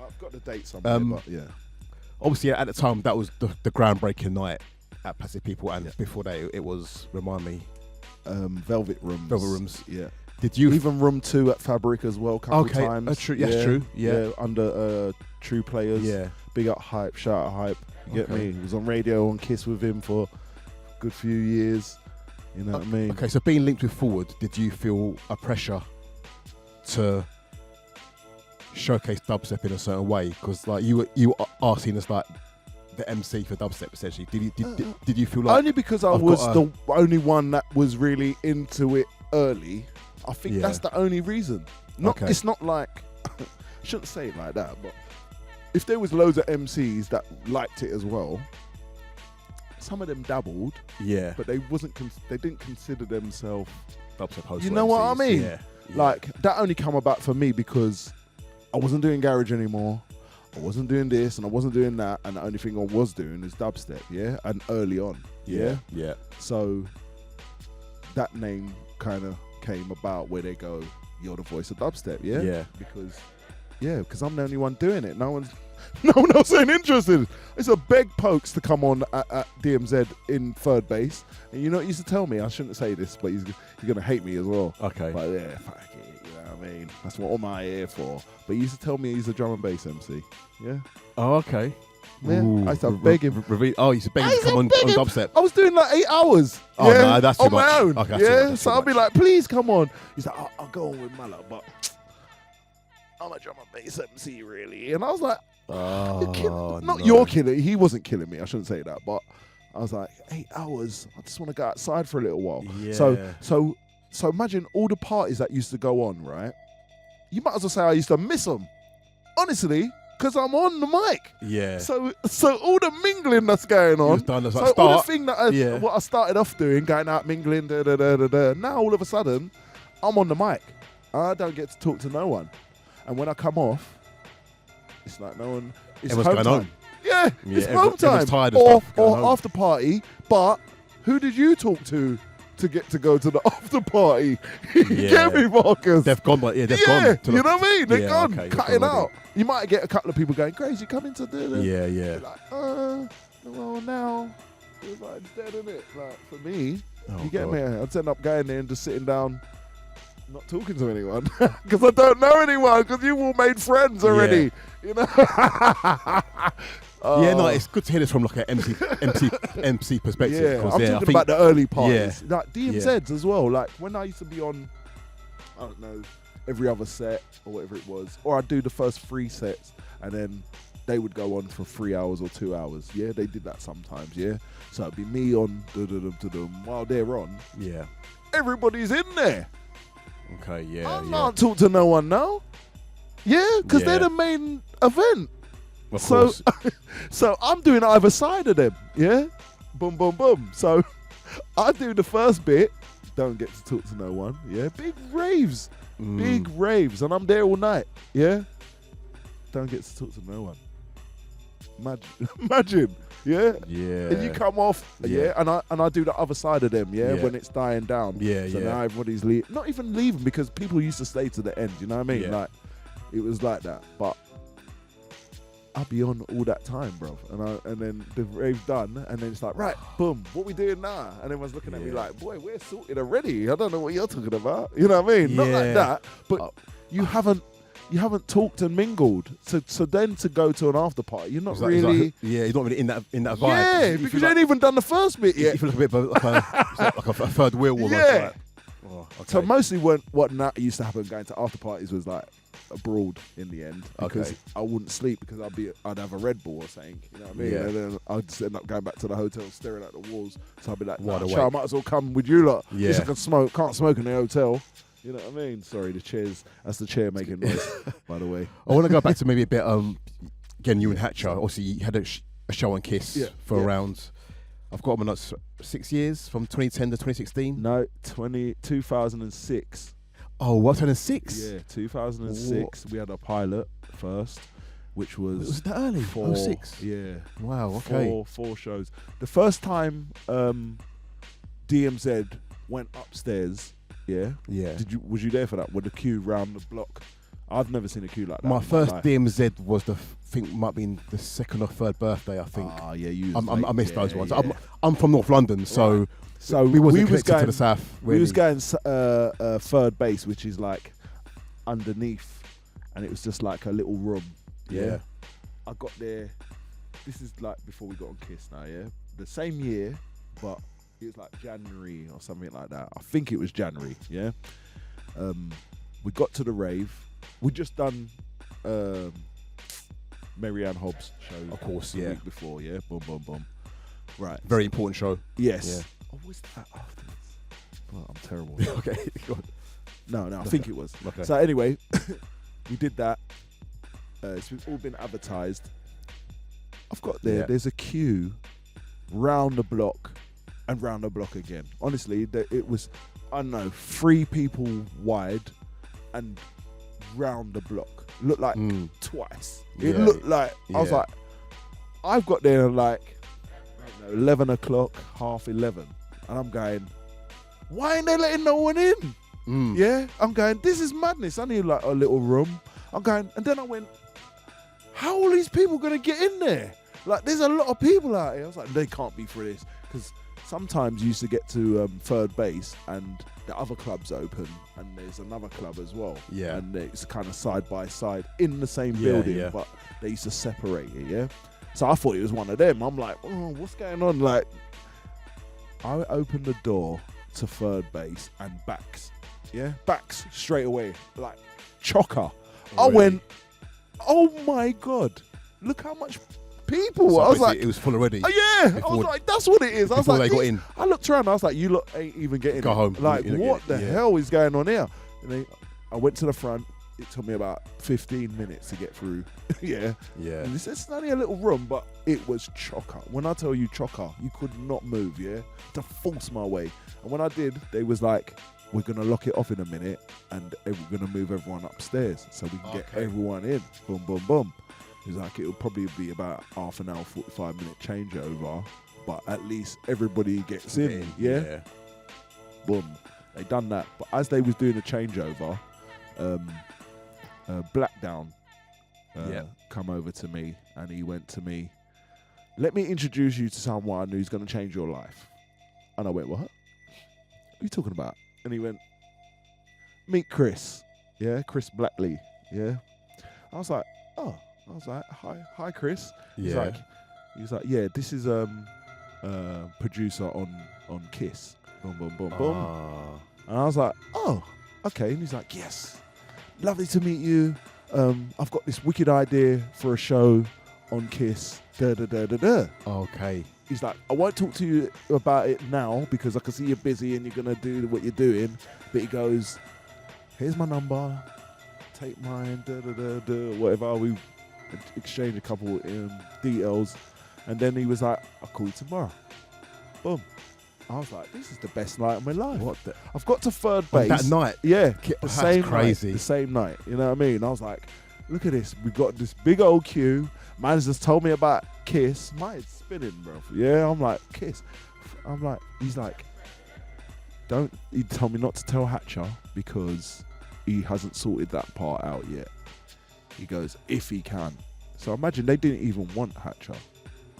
I've got the date somewhere, but yeah. Obviously, at the time, that was the groundbreaking night at Plastic People, and before that, it was, remind me, Velvet Rooms. Velvet Rooms. Yeah. Did you even Room 2 at Fabric as well? Couple times. True. Yes, true. Yeah. Under True Players. Yeah. Big up Hype. Shout out Hype. You get me? He was on radio on Kiss with him for a good few years. You know what I mean? Okay, so being linked with Forward, did you feel a pressure to showcase dubstep in a certain way? Because like you are seen as like the MC for dubstep essentially. Did you feel like only because I was the only one that was really into it early? I think that's the only reason. It's not like I shouldn't say it like that, but if there was loads of MCs that liked it as well, some of them dabbled. Yeah, but they didn't consider themselves dubstep hosts. You know what I mean? Yeah. Like that only come about for me because I wasn't doing garage anymore. I wasn't doing this and I wasn't doing that, and the only thing I was doing is dubstep. Yeah, and early on. Yeah. So that name kind of came about where they go, "You're the voice of dubstep." Yeah. Because Yeah, because I'm the only one doing it. No one else ain't interested. It's a beg Pokes to come on at DMZ in third base. And you know what he used to tell me? I shouldn't say this, but he's going to hate me as well. Okay. But yeah, fuck it. You know what I mean? That's what I'm here for. But he used to tell me he's a drum and bass MC. Yeah. Oh, okay. Yeah. Ooh, I used to beg him. Oh, you used to beg him to come on Dubstep. I was doing like 8 hours. Oh, yeah, no, that's too on much. my own. Okay, that's yeah, too much, so I'll be like, please come on. He's like, I'll go on with Mala, but I'm a drum and bass MC, really. And I was like, you're killing. He wasn't killing me. I shouldn't say that, but I was like, 8 hours. I just want to go outside for a little while. Yeah. So imagine all the parties that used to go on, right? You might as well say I used to miss them, honestly, because I'm on the mic. Yeah. So all the mingling that's going on. Done as So like all the start. thing that what I started off doing, going out mingling, now all of a sudden, I'm on the mic. I don't get to talk to no one. And when I come off, it's like no one. It's Everyone's home going time. home. Yeah, it's home time. Everyone's tired of stuff. Going Or home. after party. But who did you talk to get to go to the after party? You get me, Marcus? They've gone, but they've gone. You know what I mean? They're gone, okay, cutting gone out. You might get a couple of people going, Grace, you coming to do this? Yeah. You're like, well, now it's like dead, isn't it? Like for me, you get me? I'd end up going there and just sitting down, not talking to anyone because I don't know anyone because you've all made friends already. You know. Yeah, no, it's good to hear this from like an MC perspective. Yeah, I'm I talking think, about the early parties, Yeah. like DMZs as well. Like when I used to be on, I don't know, every other set or whatever it was, or I'd do the first 3 sets and then they would go on for 3 hours or 2 hours. Yeah, they did that sometimes. Yeah, so it'd be me on while they're on. Yeah. Everybody's in there. Okay. Yeah. I can't talk to no one now. Yeah, because they're the main event. Of course. So I'm doing either side of them, yeah? Boom, boom, boom. So I do the first bit, don't get to talk to no one, yeah? Big raves, and I'm there all night, yeah? Don't get to talk to no one. Imagine, yeah? Yeah. And you come off, and I do the other side of them, Yeah. when it's dying down. Yeah, So yeah. now everybody's not even leaving because people used to stay to the end, you know what I mean? Yeah. Like, it was like that, but I'll be on all that time, bro. And then the rave done, and then it's like, right, boom, what we doing now? And everyone's looking at me like, boy, we're sorted already. I don't know what you're talking about. You know what I mean? Not like that, but you haven't talked and mingled. So then to go to an after party, you're not really. You're not really in that vibe. Yeah, because you ain't even done the first bit yet. You feel like a bit of like a third wheel almost. Yeah. Like, okay. So mostly what used to happen going to after parties was like abroad in the end because I wouldn't sleep because I'd have a Red Bull or something, you know what I mean? Yeah. And then I'd just end up going back to the hotel staring at the walls. So I'd be like, Wide I awake. might as well come with you lot. Yeah. At least I can't smoke in the hotel. You know what I mean? Sorry, the chairs. That's the chair making noise, by the way. I want to go back to maybe a bit. Again, you and Hatcher. Obviously, you had a show on Kiss for around. I've got them on 6 years from 2010 to 2016. No, 2006. Oh, what? 2006? Yeah, 2006. We had a pilot first, which was that early? 06? Yeah. Wow. Okay. Four shows. The first time DMZ went upstairs. Yeah. Yeah. Was you there for that? With the queue round the block? I've never seen a queue like that. My first life. DMZ was might be the second or third birthday. I think. Ah, yeah. You. I missed those ones. I'm from North London, so. Right. So we wasn't was connected going to the south. Really. We was going third base, which is like underneath, and it was just like a little room. Yeah. I got there. This is like before we got on Kiss now. Yeah. The same year, but it was like January or something like that. I think it was January. Yeah. We got to the rave. We just done Mary Ann Hobbs show. Of course. The Yeah. week before. Yeah. Boom, boom, boom. Right. Very important show. Yes. Yeah. Or was that afterwards? Well, I'm terrible. Okay. No, I think it was. Okay. So anyway, we did that. It's all been advertised. I've got there. Yeah. There's a queue round the block and round the block again. Honestly, it was, I don't know, 3 people wide and round the block. Looked like twice. It looked like, I was like, I've got there like, I don't know, 11 o'clock, 11:30. And I'm going, why ain't they letting no one in? Yeah, I'm going, this is madness. I need like a little room. I'm going, and then I went, how are all these people going to get in there? Like, there's a lot of people out here. I was like, they can't be for this. Because sometimes you used to get to third base and the other club's open and there's another club as well. Yeah. And it's kind of side by side in the same building, but they used to separate it, yeah? So I thought it was one of them. I'm like, oh, what's going on? Like, I opened the door to third base and backs, backs straight away, like chocker. Really? I went, oh my God, look how much people. So I was like, it was full already. Oh, yeah, I was like, that's what it is. I was like, they got in. I looked around, I was like, you lot ain't even getting Go in. home. Like, what the hell is going on here? And I went to the front. It took me about 15 minutes to get through. Yeah. And it's only a little room, but it was chocker. When I tell you chocker, you could not move, to force my way. And when I did, they was like, we're going to lock it off in a minute and we're going to move everyone upstairs so we can get everyone in. Boom, boom, boom. He's like, it'll probably be about half an hour, 45-minute changeover, but at least everybody gets in. Yeah. Boom. They done that. But as they was doing the changeover, Blackdown come over to me and he went to me, let me introduce you to someone who's going to change your life. And I went, what? What are you talking about? And he went, meet Chris. Yeah, Chris Blackley. Yeah. I was like, oh. I was like, hi Chris. He's like, yeah, this is producer on Kiss. Boom, boom, boom, boom. And I was like, oh, okay. And he's like, yes, lovely to meet you. I've got this wicked idea for a show on Kiss. Okay. He's like, I won't talk to you about it now because I can see you're busy and you're going to do what you're doing. But he goes, here's my number. Take mine, whatever. We exchanged a couple details. And then he was like, I'll call you tomorrow. Boom. I was like, this is the best night of my life. I've got to third base. That night? Yeah. The same night. You know what I mean? I was like, look at this. We got this big old queue. Man's just told me about Kiss. My head's spinning, bro. Yeah, I'm like, Kiss. I'm like, he's like, he told me not to tell Hatcher because he hasn't sorted that part out yet. He goes, if he can. So imagine they didn't even want Hatcher.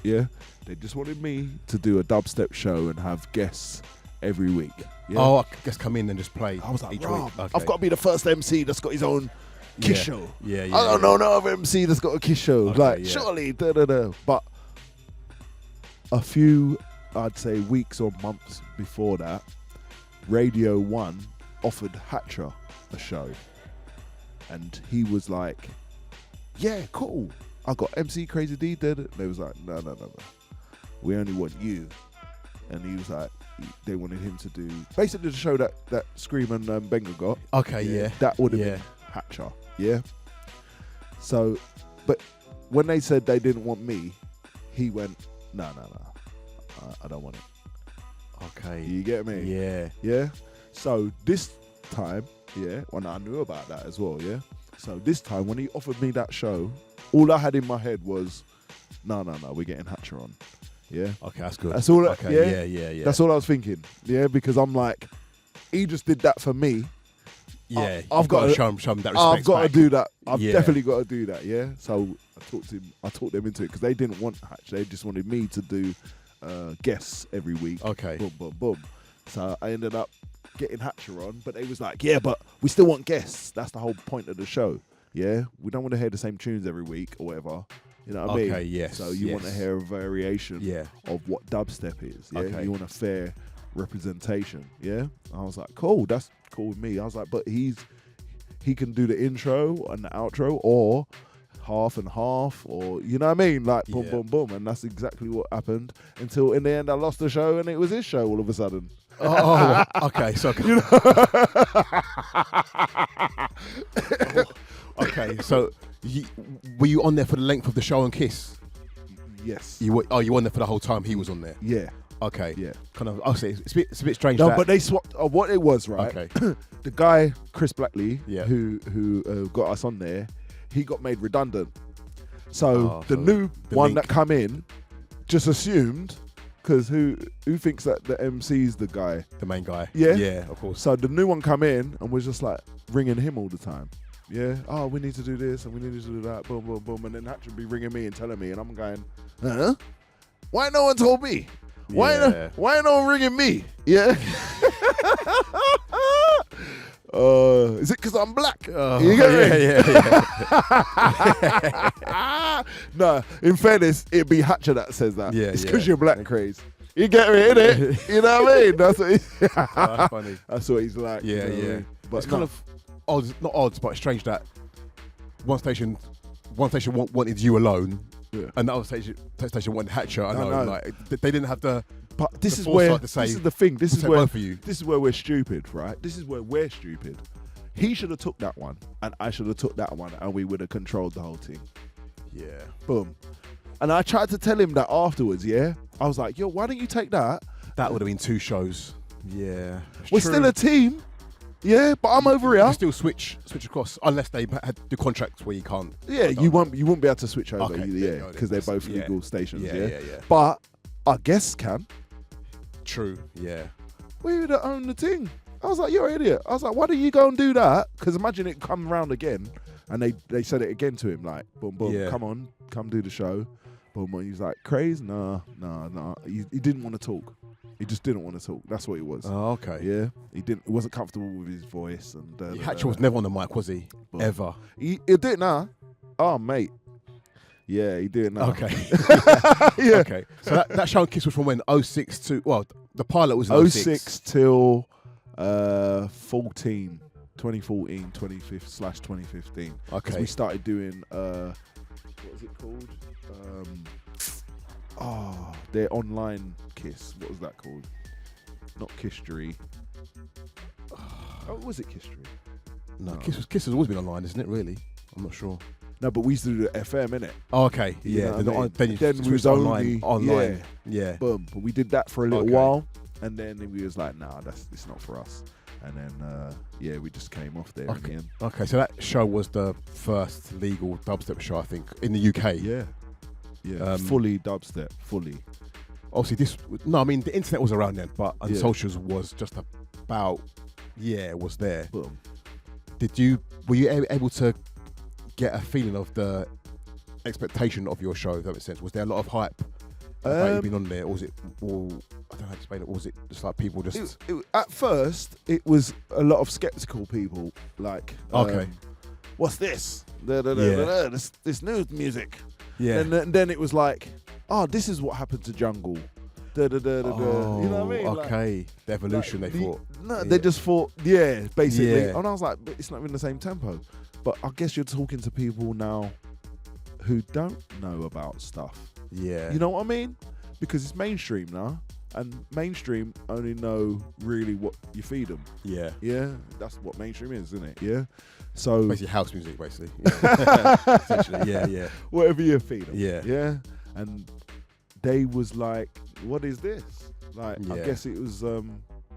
Yeah, they just wanted me to do a dubstep show and have guests every week. Yeah? Oh, I just come in and just play. I was like, each Rob, week. Okay. I've got to be the first MC that's got his own Kiss show. Yeah. I don't know no other MC that's got a Kiss show. Okay, surely, But a few, I'd say, weeks or months before that, Radio 1 offered Hatcher a show. And he was like, yeah, cool. I got MC Crazy D did it. They was like, no. We only want you. And he was like, they wanted him to do basically the show that Scream and Benga got. Okay, yeah. That would have been Hatcher. Yeah. So, but when they said they didn't want me, he went, no. I don't want it. Okay. You get me? Yeah. Yeah. So this time, when I knew about that as well, So this time when he offered me that show, all I had in my head was, no, we're getting Hatcher on. Yeah. Okay, that's good. That's all. Okay. Yeah. That's all I was thinking. Yeah, because I'm like, he just did that for me. Yeah. I've got to show him that respect. I've got to do that. I've definitely got to do that. Yeah. So I talked them into it because they didn't want Hatch. They just wanted me to do guests every week. Okay. Boom. So I ended up getting Hatcher on, but they was like, yeah, but we still want guests. That's the whole point of the show. Yeah, we don't want to hear the same tunes every week or whatever. You know what I mean? Okay, yes. So you want to hear a variation of what dubstep is. Yeah, okay. You want a fair representation. Yeah, I was like, cool, that's cool with me. I was like, but he can do the intro and the outro or half and half, or you know what I mean? Like boom, boom, boom, and that's exactly what happened. Until in the end, I lost the show and it was his show all of a sudden. Oh, okay. So, you know? Okay, so were you on there for the length of the show on Kiss? Yes. You were on there for the whole time he was on there? Yeah. Okay. Yeah. Kind of, I'll say, it's a bit strange. No, but they swapped. What it was, right? Okay. The guy, Chris Blackley, who got us on there, he got made redundant. So the new one that come in just assumed, because who thinks that the MC's the guy? The main guy. Yeah? Yeah, of course. So the new one come in and was just like ringing him all the time. Yeah. Oh, we need to do this and we need to do that. Boom, boom, boom. And then Hatcher be ringing me and telling me, and I'm going, huh? Why no one told me? Why no one ringing me? Yeah. Is it because I'm black? You get me? Yeah. No, in fairness, it'd be Hatcher that says that. Yeah, it's because you're black craze. You get me, innit? You know what I mean? That's what that's funny. That's what he's like. Yeah, you know yeah. I mean? But It's kind of odds, not odds, but strange that one station wanted you alone, and the other station wanted Hatcher alone. Like they didn't have the. But this the is where to say, this is the thing. This is both where of you. This is where we're stupid, right? This is where we're stupid. He should have took that one, and I should have took that one, and we would have controlled the whole thing. Yeah. Boom. And I tried to tell him that afterwards. Yeah. I was like, yo, why don't you take that? That would have been 2 shows. Yeah. We're still a team. Yeah, but I'm over here. You still switch across unless they had the contracts where you can't. Yeah, you won't be able to switch over. Okay, Yeah, because they're both legal stations. Yeah. But our guests can. True. Yeah. We would have owned the thing. I was like, you're an idiot. I was like, why don't you go and do that? Because imagine it come round again, and they said it again to him, like, boom, boom, come on, come do the show. Boom, boom. He was like, craze? Nah. He didn't want to talk. He just didn't want to talk. That's what it was. Oh, okay. Yeah. He wasn't comfortable with his voice. And Hatcher was never on the mic, was he? Boom. Ever. He did it now. Oh, mate. Yeah, he did it now. Okay. Yeah. Okay. So that show and Kiss was from when? 06 to, well, the pilot was in 06 till 2014, 2015. Okay. We started doing, what was it called? Their online Kiss. What was that called? Not Kisstery. Oh, was it Kisstery? No, Kiss has always been online, isn't it, really? I'm not sure. No, but we used to do the FM, innit? Oh, okay. Yeah. Then we was online. Yeah. Boom. But we did that for a little while, and then we was like, nah, it's not for us. And then, we just came off there in the end. Okay, so that show was the first legal dubstep show, I think, in the UK. Yeah. Fully dubstep, fully. Obviously, the internet was around then, but Unsocials was just about, was there. Boom. Were you able to get a feeling of the expectation of your show, if that makes sense? Was there a lot of hype about you being on there, or was it all, I don't know how to explain it, or was it just like people just... At first, it was a lot of skeptical people, like, what's this? This new music. Yeah. And then it was like, this is what happened to jungle. You know what I mean? Okay. Like, the evolution, they thought. No, they just thought, basically. Yeah. And I was like, but it's not in the same tempo. But I guess you're talking to people now who don't know about stuff. Yeah. You know what I mean? Because it's mainstream now. And mainstream only know really what you feed them. Yeah. Yeah. That's what mainstream is, isn't it? Yeah. So basically house music, basically. Yeah. Essentially. Yeah. Whatever you feed them. Yeah. Yeah. And they was like, what is this? Like, I guess it was,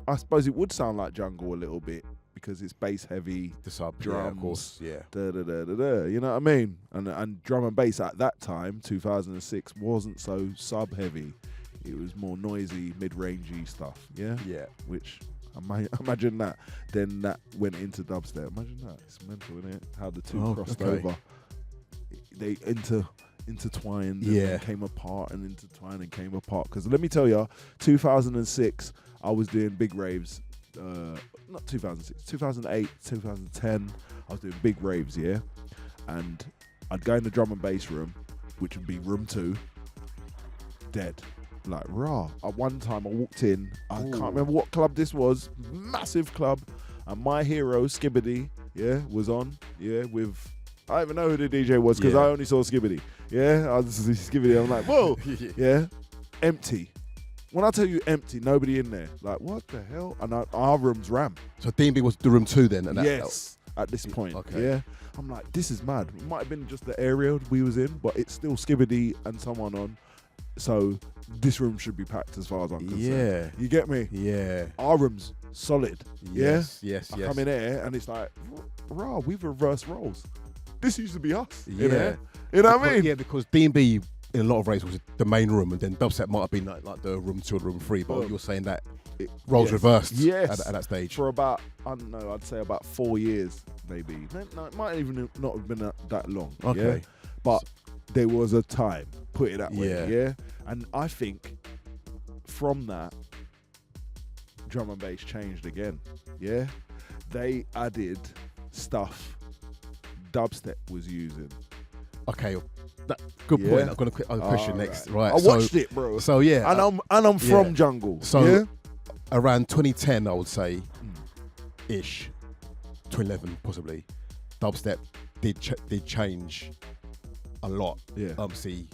I suppose it would sound like jungle a little bit because it's bass heavy. The sub, drums, of course. Yeah. You know what I mean? And drum and bass at that time, 2006, wasn't so sub heavy. It was more noisy, mid-rangey stuff. Yeah. Yeah. Which imagine that. Then that went into dubstep. Imagine that. It's mental, isn't it? How the two crossed over. They intertwined and then came apart and intertwined and came apart. Because let me tell you, 2006, I was doing big raves. Not 2006, 2008, 2010, I was doing big raves, yeah? And I'd go in the drum and bass room, which would be room 2, dead. Like, raw. At one time, I walked in, I can't remember what club this was, massive club, and my hero, Skibbity, was on, with... I don't even know who the DJ was because I only saw Skibbity. Yeah, I just see Skibbity. I'm like, whoa. Empty. When I tell you empty, nobody in there. Like, what the hell? And our room's rammed. So D&B was the room 2 then? And yes, at this point. Okay. Yeah. I'm like, this is mad. It might have been just the area we was in, but it's still Skibbity and someone on. So this room should be packed as far as I'm concerned. Yeah. You get me? Yeah. Our room's solid. Yes. I come in here and it's like, raw, we've reversed roles. This used to be us. Yeah. You know what I mean? Yeah, because D&B in a lot of raves was the main room, and then dubstep might have been like the room 2 or room 3, but you're saying that roles reversed at that stage. For about, I don't know, I'd say about 4 years, maybe. No, it might even not have been that long. Okay. Yeah? But there was a time, put it that way. Yeah. Yeah. And I think from that, drum and bass changed again. Yeah. They added stuff dubstep was using. Okay. Good Yeah. point. I've got a question next. Right. I watched it, bro. So yeah. And I'm from jungle. So yeah? around 2010, I would say, ish, 2011 possibly, dubstep did change a lot. Yeah. Obviously,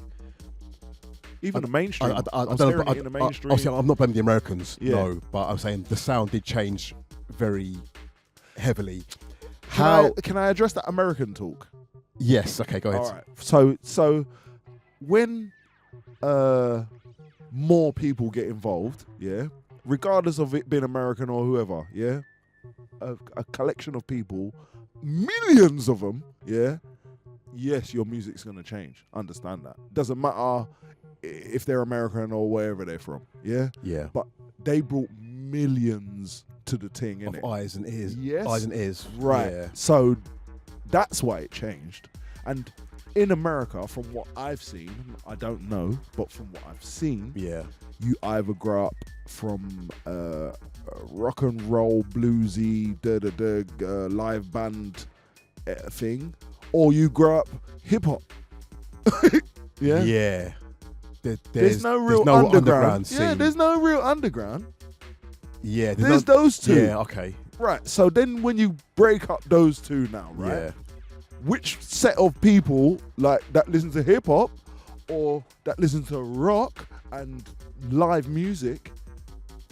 even the mainstream. I I'm don't staring know. it in the mainstream. Obviously, I'm not blaming the Americans, Yeah. no, but I'm saying the sound did change very heavily. Can I address that American talk? Yes. Okay. Go ahead. All right. So when more people get involved, yeah, regardless of it being American or whoever, yeah, a collection of people, millions of them, yeah, yes, your music's gonna change. Understand that. Doesn't matter if they're American or wherever they're from, yeah. Yeah. But they brought millions to the thing, innit? Of eyes and ears. Yes. Eyes and ears. Right. Yeah. So that's why it changed. And in America, from what I've seen, I don't know, but from what I've seen, Yeah. you either grow up from a rock and roll, bluesy, live band thing, or you grow up hip hop. Yeah. Yeah. There's no real underground scene. Yeah, there's no real underground. Yeah. There's those two. Yeah. Okay. Right. So then when you break up those two now, right? Yeah. Which set of people like that listen to hip hop or that listen to rock and live music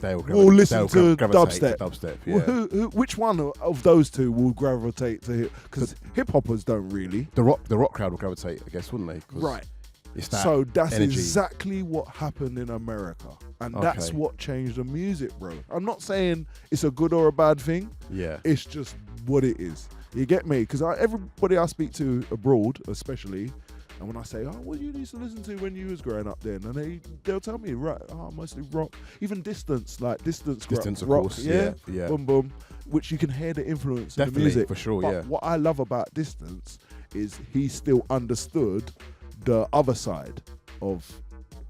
They'll listen to gravitate dubstep? to dubstep. Well, Yeah. which one of those two will gravitate to hip? Because hip hoppers don't really. The rock crowd will gravitate, I guess, wouldn't they? 'Cause Right. It's that So that's energy. exactly what happened in America. And that's Okay. what changed the music, bro. I'm not saying it's a good or a bad thing. Yeah. It's just what it is. You get me? Because everybody I speak to abroad, especially, and when I say, "Oh, what you used to listen to when you was growing up then?" and they'll tell me, right, mostly rock, even Distance, Distance, of rock, course. yeah, Yeah. boom, boom, which you can hear the influence in the Definitely, music for sure. But Yeah. what I love about Distance is he still understood the other side of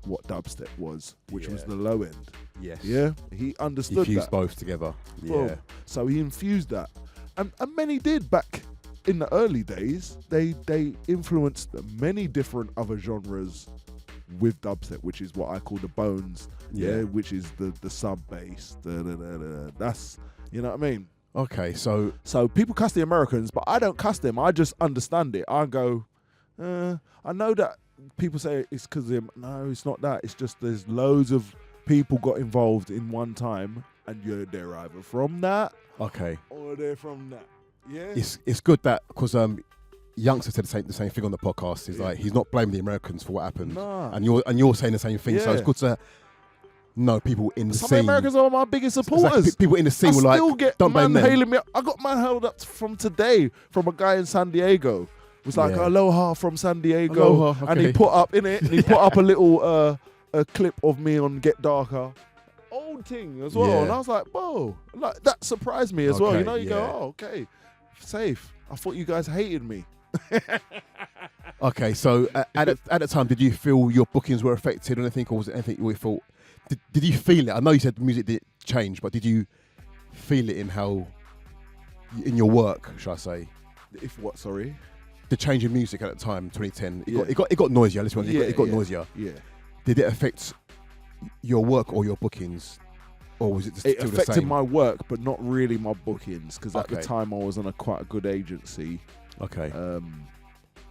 what dubstep was, which was Yeah. the low end. Yes. Yeah, he understood He fused that. both together. Boom. Yeah. So he infused that, and many did back in the early days. They influenced many different other genres with dubstep, which is what I call the bones. Yeah. Which is the sub bass. That's, you know what I mean. Okay. So people cuss the Americans, but I don't cuss them. I just understand it. I go, I know that people say it's because no, it's not that. It's just there's loads of people got involved in one time, and they're either from that, okay. or they're from that. Yeah. It's good that because Youngster said the same thing on the podcast. He's like he's not blaming the Americans for what happened, Nah. and you're saying the same thing. So Yeah. it's good to know people in the Some scene. Americans are my biggest supporters. Exactly. People in the scene were I like, still get don't blame man them. hailing me. I got man held up from today from a guy in San Diego. It was like Yeah. aloha from San Diego, Aloha, and he okay. put up in it. He put up a little a clip of me on Get Darker, old thing as well. Yeah. And I was like, whoa, like that surprised me as well. You Okay, know, you go, yeah. oh, okay, safe. I thought you guys hated me. Okay, so at the time, did you feel your bookings were affected or anything, or was it anything you thought? Did you feel it? I know you said the music did change, but did you feel it in in your work, should I say? If what? Sorry. The change in music at the time, 2010, Yeah. it got noisier. Let's be honest, it got Yeah. noisier. Yeah. Did it affect your work or your bookings, or was it just It still the affected same? my work, but not really my bookings, because at the Okay. time I was on quite a good agency. Okay.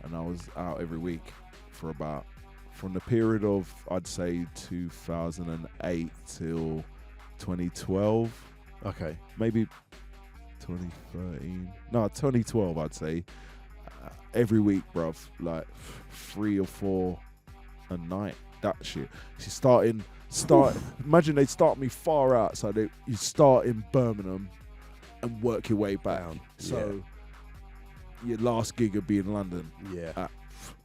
And I was out every week from the period of, I'd say, 2008 till 2012, Okay. maybe 2013. No, 2012, I'd say. Every week, bruv, like 3 or 4 a night. That shit. She's start. Imagine they start me far out, so you start in Birmingham and work your way back. Down. So your last gig would be in London. Yeah. At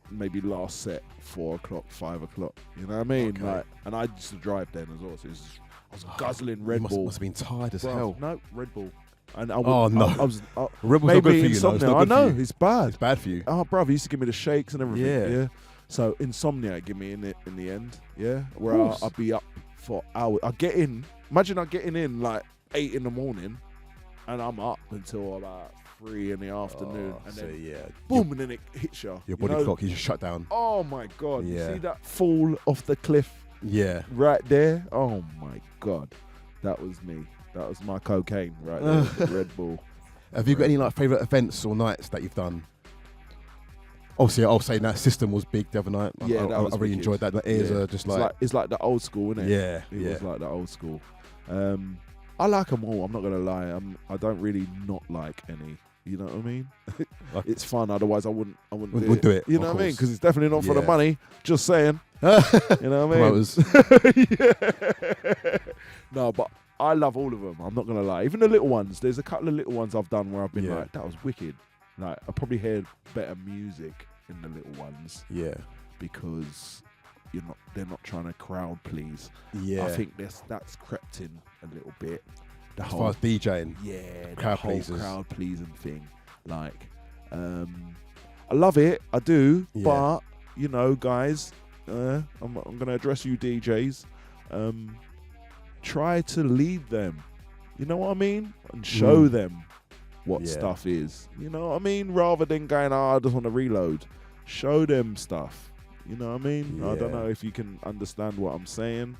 maybe last set 4 o'clock, 5 o'clock. You know what I mean? Okay. Like, and I used to drive then as well. So I was guzzling Red You Bull. must have been tired as Bruv, hell. No, Red Bull. And I Oh, no. I was Red Bull's not good for maybe you, though. It's insomnia. not I good for know you. it's bad. It's bad for you. Oh, brother, he used to give me the shakes and everything. Yeah. Yeah. So insomnia give me in the end. Yeah. Where course. I'll be up for hours. I get in. Imagine I'm getting in like 8 in the morning, and I'm up until about 3 in the afternoon, and so then yeah, boom, and then it hits you. your body clock is just shut down. Oh my God! Yeah. You see that fall off the cliff Yeah. right there? Oh my God, that was me. That was my cocaine right there. The Red Bull. Have you got any like favourite events or nights that you've done? Obviously, I'll say that System was big the other night. Yeah, I really enjoyed that. My ears are just it's like the old school, isn't it? yeah, It was like the old school. I like them all. I'm not gonna lie. I don't really not like any. You know what I mean? Like- It's fun. Otherwise, I wouldn't Wouldn't do it, You of know what I mean? course. Because it's definitely not for the Yeah. money. Just saying. You know what I mean? Promoters. Yeah. No, but I love all of them. I'm not gonna lie. Even the little ones. There's a couple of little ones I've done where I've been Yeah. like, that was wicked. Like I probably heard better music in the little ones Yeah, because they're not trying to crowd please. yeah. I think that's crept in a little bit. The As whole far as DJing, the crowd whole pleasers. crowd pleasing thing. Like, I love it. I do. Yeah. But you know, guys, I'm gonna address you DJs. Try to lead them. You know what I mean? And show them what Yeah. stuff is. You know what I mean? Rather than going, I just want to reload. Show them stuff. You know what I mean? I don't Yeah. know if you can understand what I'm saying,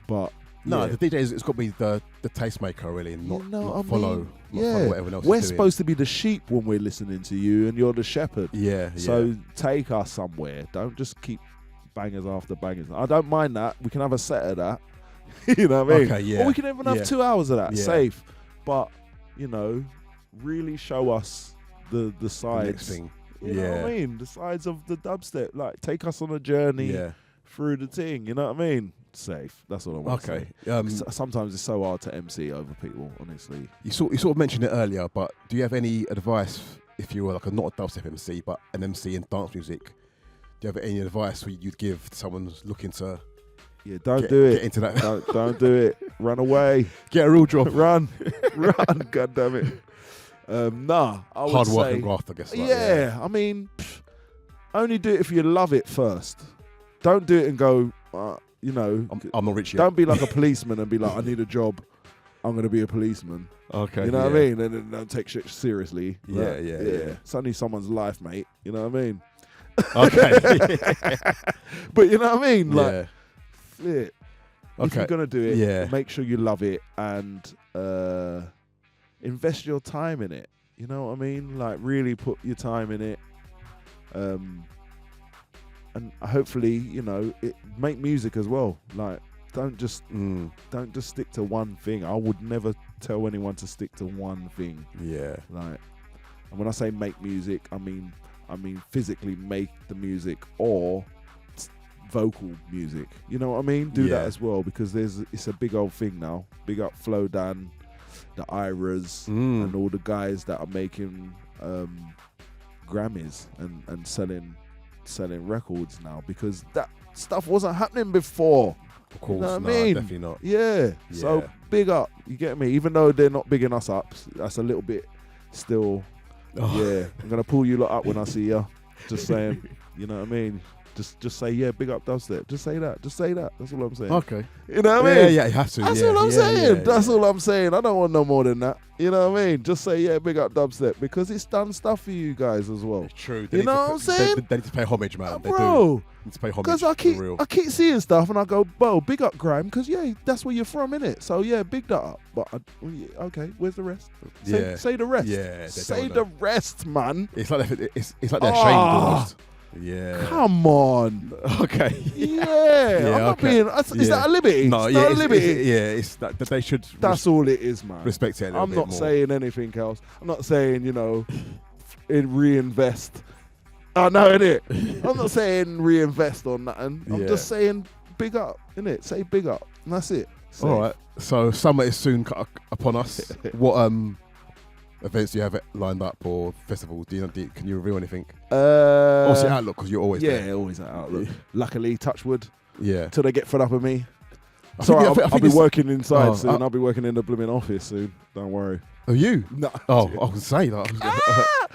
but no, yeah. the DJ it's got to be the tastemaker really, and not, You know not what I follow, mean? not follow what everyone else We're is doing. supposed to be the sheep when we're listening to you, and you're the shepherd. Yeah, So take us somewhere. Don't just keep bangers after bangers. I don't mind that. We can have a set of that. You know what I mean? Okay, yeah. Or we can even have Yeah. 2 hours of that. Yeah. Safe. But, you know, really show us the the sides. next thing. You know what I mean? The sides of the dubstep. Like, take us on a journey Yeah. through the thing. You know what I mean? Safe. That's what I want to Okay. say. Sometimes it's so hard to MC over people, honestly. You sort of mentioned it earlier, but do you have any advice if you were like not a dubstep MC, but an MC in dance music? Do you have any advice you'd give to someone who's looking to Yeah, don't get, do get it. into that? Don't do it. Run away. Get a real job. Run. Run. God damn it. Nah. I would Hard work say, and graft, I guess. Like, yeah, I mean, only do it if you love it first. Don't do it and go, you know, I'm not rich yet. don't be like a policeman and be like, I need a job. I'm going to be a policeman. Okay. You know what I mean? And then don't take shit seriously. Yeah, Like, yeah. It's only someone's life, mate. You know what I mean? Okay. But you know what I mean? Like, yeah. flip. If Okay. you're going to do it, Yeah. make sure you love it and invest your time in it. You know what I mean? Like, really put your time in it. And hopefully, you know, make music as well. Like, don't just stick to one thing. I would never tell anyone to stick to one thing. Yeah. Like, and when I say make music, I mean physically make the music or vocal music. You know what I mean? Do that Yeah. as well, because it's a big old thing now. Big up Flo Dan, the Iras, and all the guys that are making Grammys and selling records now, because that stuff wasn't happening before. Of course. You know what no, I mean? definitely not. Yeah. So Yeah. big up. You get me? Even though they're not bigging us up, that's a little bit still. Oh. Yeah. I'm gonna pull you lot up when I see you. Just saying. You know what I mean? Just say, yeah, big up Dubstep. Just say that. Just say that. That's all I'm saying. Okay. You know what I Yeah, mean? yeah, you have to. That's yeah, all I'm yeah, saying. yeah, That's yeah. all I'm saying. I don't want no more than that. You know what I mean? Just say, yeah, big up Dubstep, because it's done stuff for you guys as well. It's true. You know what I'm saying? They need to pay homage, man. They do. Bro, Need to pay homage. because I for real. keep seeing stuff and I go, bro, big up Grime, because yeah, that's where you're from, innit? So yeah, big that up. But okay, where's the rest? Say the rest. Yeah, they say don't the know. rest, man. It's like it's like they're Ah. ashamed almost. Yeah. Come on. Okay. Yeah, I'm not okay. being. Is that a liberty? No, it's yeah, not a liberty. it's that they should. That's all it is, man. Respect it a little I'm bit not more. saying anything else. I'm not saying, you know, reinvest. I know, innit? I'm not saying reinvest or nothing. I'm Yeah. just saying big up, innit? Say big up. And that's it. Safe. All right. So summer is soon upon us. What events do you have lined up or festivals? Can you reveal anything? Obviously Outlook, because you're always yeah, there. always at Outlook. Luckily, touch wood, Yeah. till they get fed up with me. I Sorry, think I'll be it's- working inside Oh, soon. I'll be working in the blooming office soon. Don't worry. Oh, you? No. Oh, I was saying that.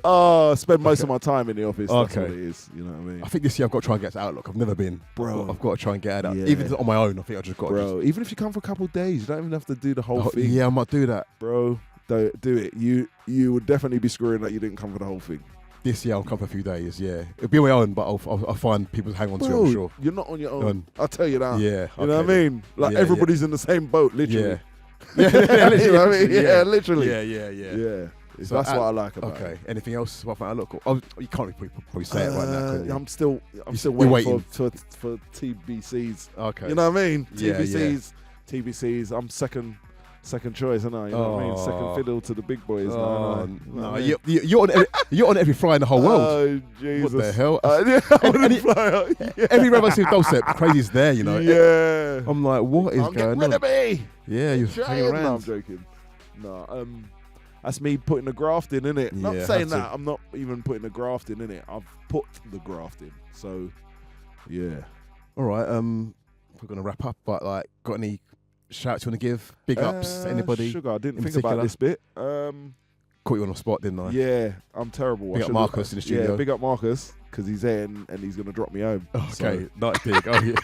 I spend most of my time in the office. That's Okay. what it is. You know what I mean? I think this year I've got to try and get to Outlook. I've never been. Bro. I've got to try and get out. Yeah. Even on my own, I think I just got to. Bro, even if you come for a couple of days, you don't even have to do the whole thing. Yeah, I might do that. Bro, don't do it. You would definitely be screwing that you didn't come for the whole thing. This year I'll come for a few days, yeah. It'll be on my own, but I'll find people to hang on to, Bro, I'm sure. you're not on your own. I'll tell you that. Yeah. You know what I mean? Like, Yeah, everybody's in the same boat, literally. Yeah. Yeah, literally. You know what I mean? Yeah, literally. Yeah. Yeah. So That's what I like about it. Okay. Anything else about Outlook? Oh, you can't probably say it right now, can you? I'm still You're waiting, waiting. For TBCs. Okay. You know what I mean? Yeah, TBCs. I'm second choice, aren't I? You know what I mean? Second fiddle to the big boys. Oh, no, you're on every fly in the whole world. Oh, Jesus. What the hell? Yeah. Every rap I see with Dubstep, Crazy's there, you know. Yeah. I'm like, what is Get going rid on? of me. Yeah, you're hanging No, I'm around. joking. No, that's me putting the graft in it. Not Yeah, saying have to. that. I'm not even putting the graft in it. I've put the graft in. So, yeah. All right, we're gonna wrap up, but like, got any shouts you want to give? Big ups, anybody? Sugar, I didn't in think about particular? this bit. Caught you on the spot, didn't I? Yeah, I'm terrible. Big I up should've- Marcus in the studio. Yeah, big up Marcus because he's there and he's gonna drop me home. Okay, nice big. Oh yeah.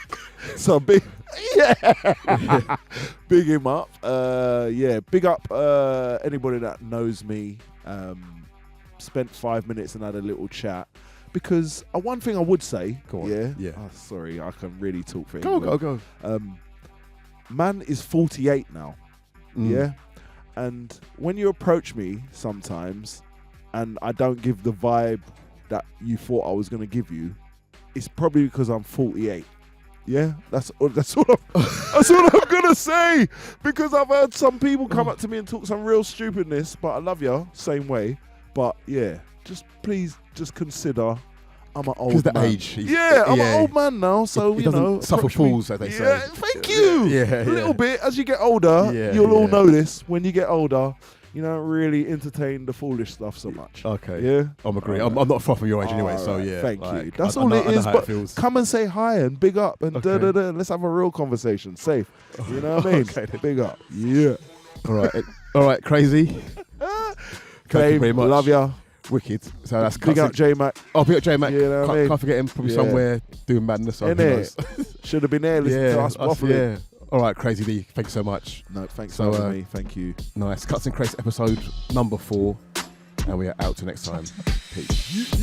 So big, yeah, big him up. Yeah, big up anybody that knows me. Spent 5 minutes and had a little chat because one thing I would say, Go on. yeah, Yeah. Oh, sorry, I can really talk for Go. Man is 48 now. Mm. Yeah, and when you approach me sometimes, and I don't give the vibe that you thought I was gonna give you, it's probably because I'm 48. Yeah, that's all I'm gonna say. Because I've heard some people come up to me and talk some real stupidness, but I love you same way. But yeah, please consider I'm an old man. Because the age. I'm an old man now, so He you know. doesn't suffer approach me. fools, as they say. Yeah, thank you. Yeah, A little bit as you get older, Yeah, you'll all yeah. know this. When you get older, you don't really entertain the foolish stuff so much. Okay. Yeah, I'm agree. I'm not far from your age anyway, so Alright, yeah. Thank like, you. That's I all know- it I know is. how But feels. come and say hi and big up and Okay. and let's have a real conversation. Safe. You know what I mean? Okay, then. Big up. Yeah. All right, Crazy. Thank you Babe, very much. love ya. Wicked. So that's Big up J Mac. Oh, big up J Mac. You know what I mean? Can't forget him. Probably Yeah. somewhere doing madness. So who knows? Should have been there listening to us waffling. Yeah. All right, Crazy D. Thank you so much. No, thanks So, for having me. Thank you. Nice. Cuts and Crates episode number 4, and we are out till next time. Peace.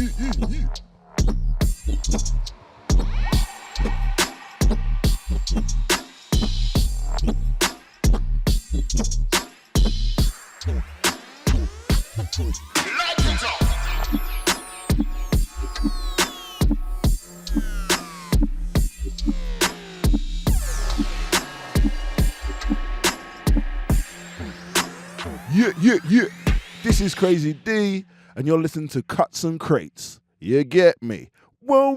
Yeah. This is Crazy D, and you're listening to Cuts and Crates. You get me? Whoa.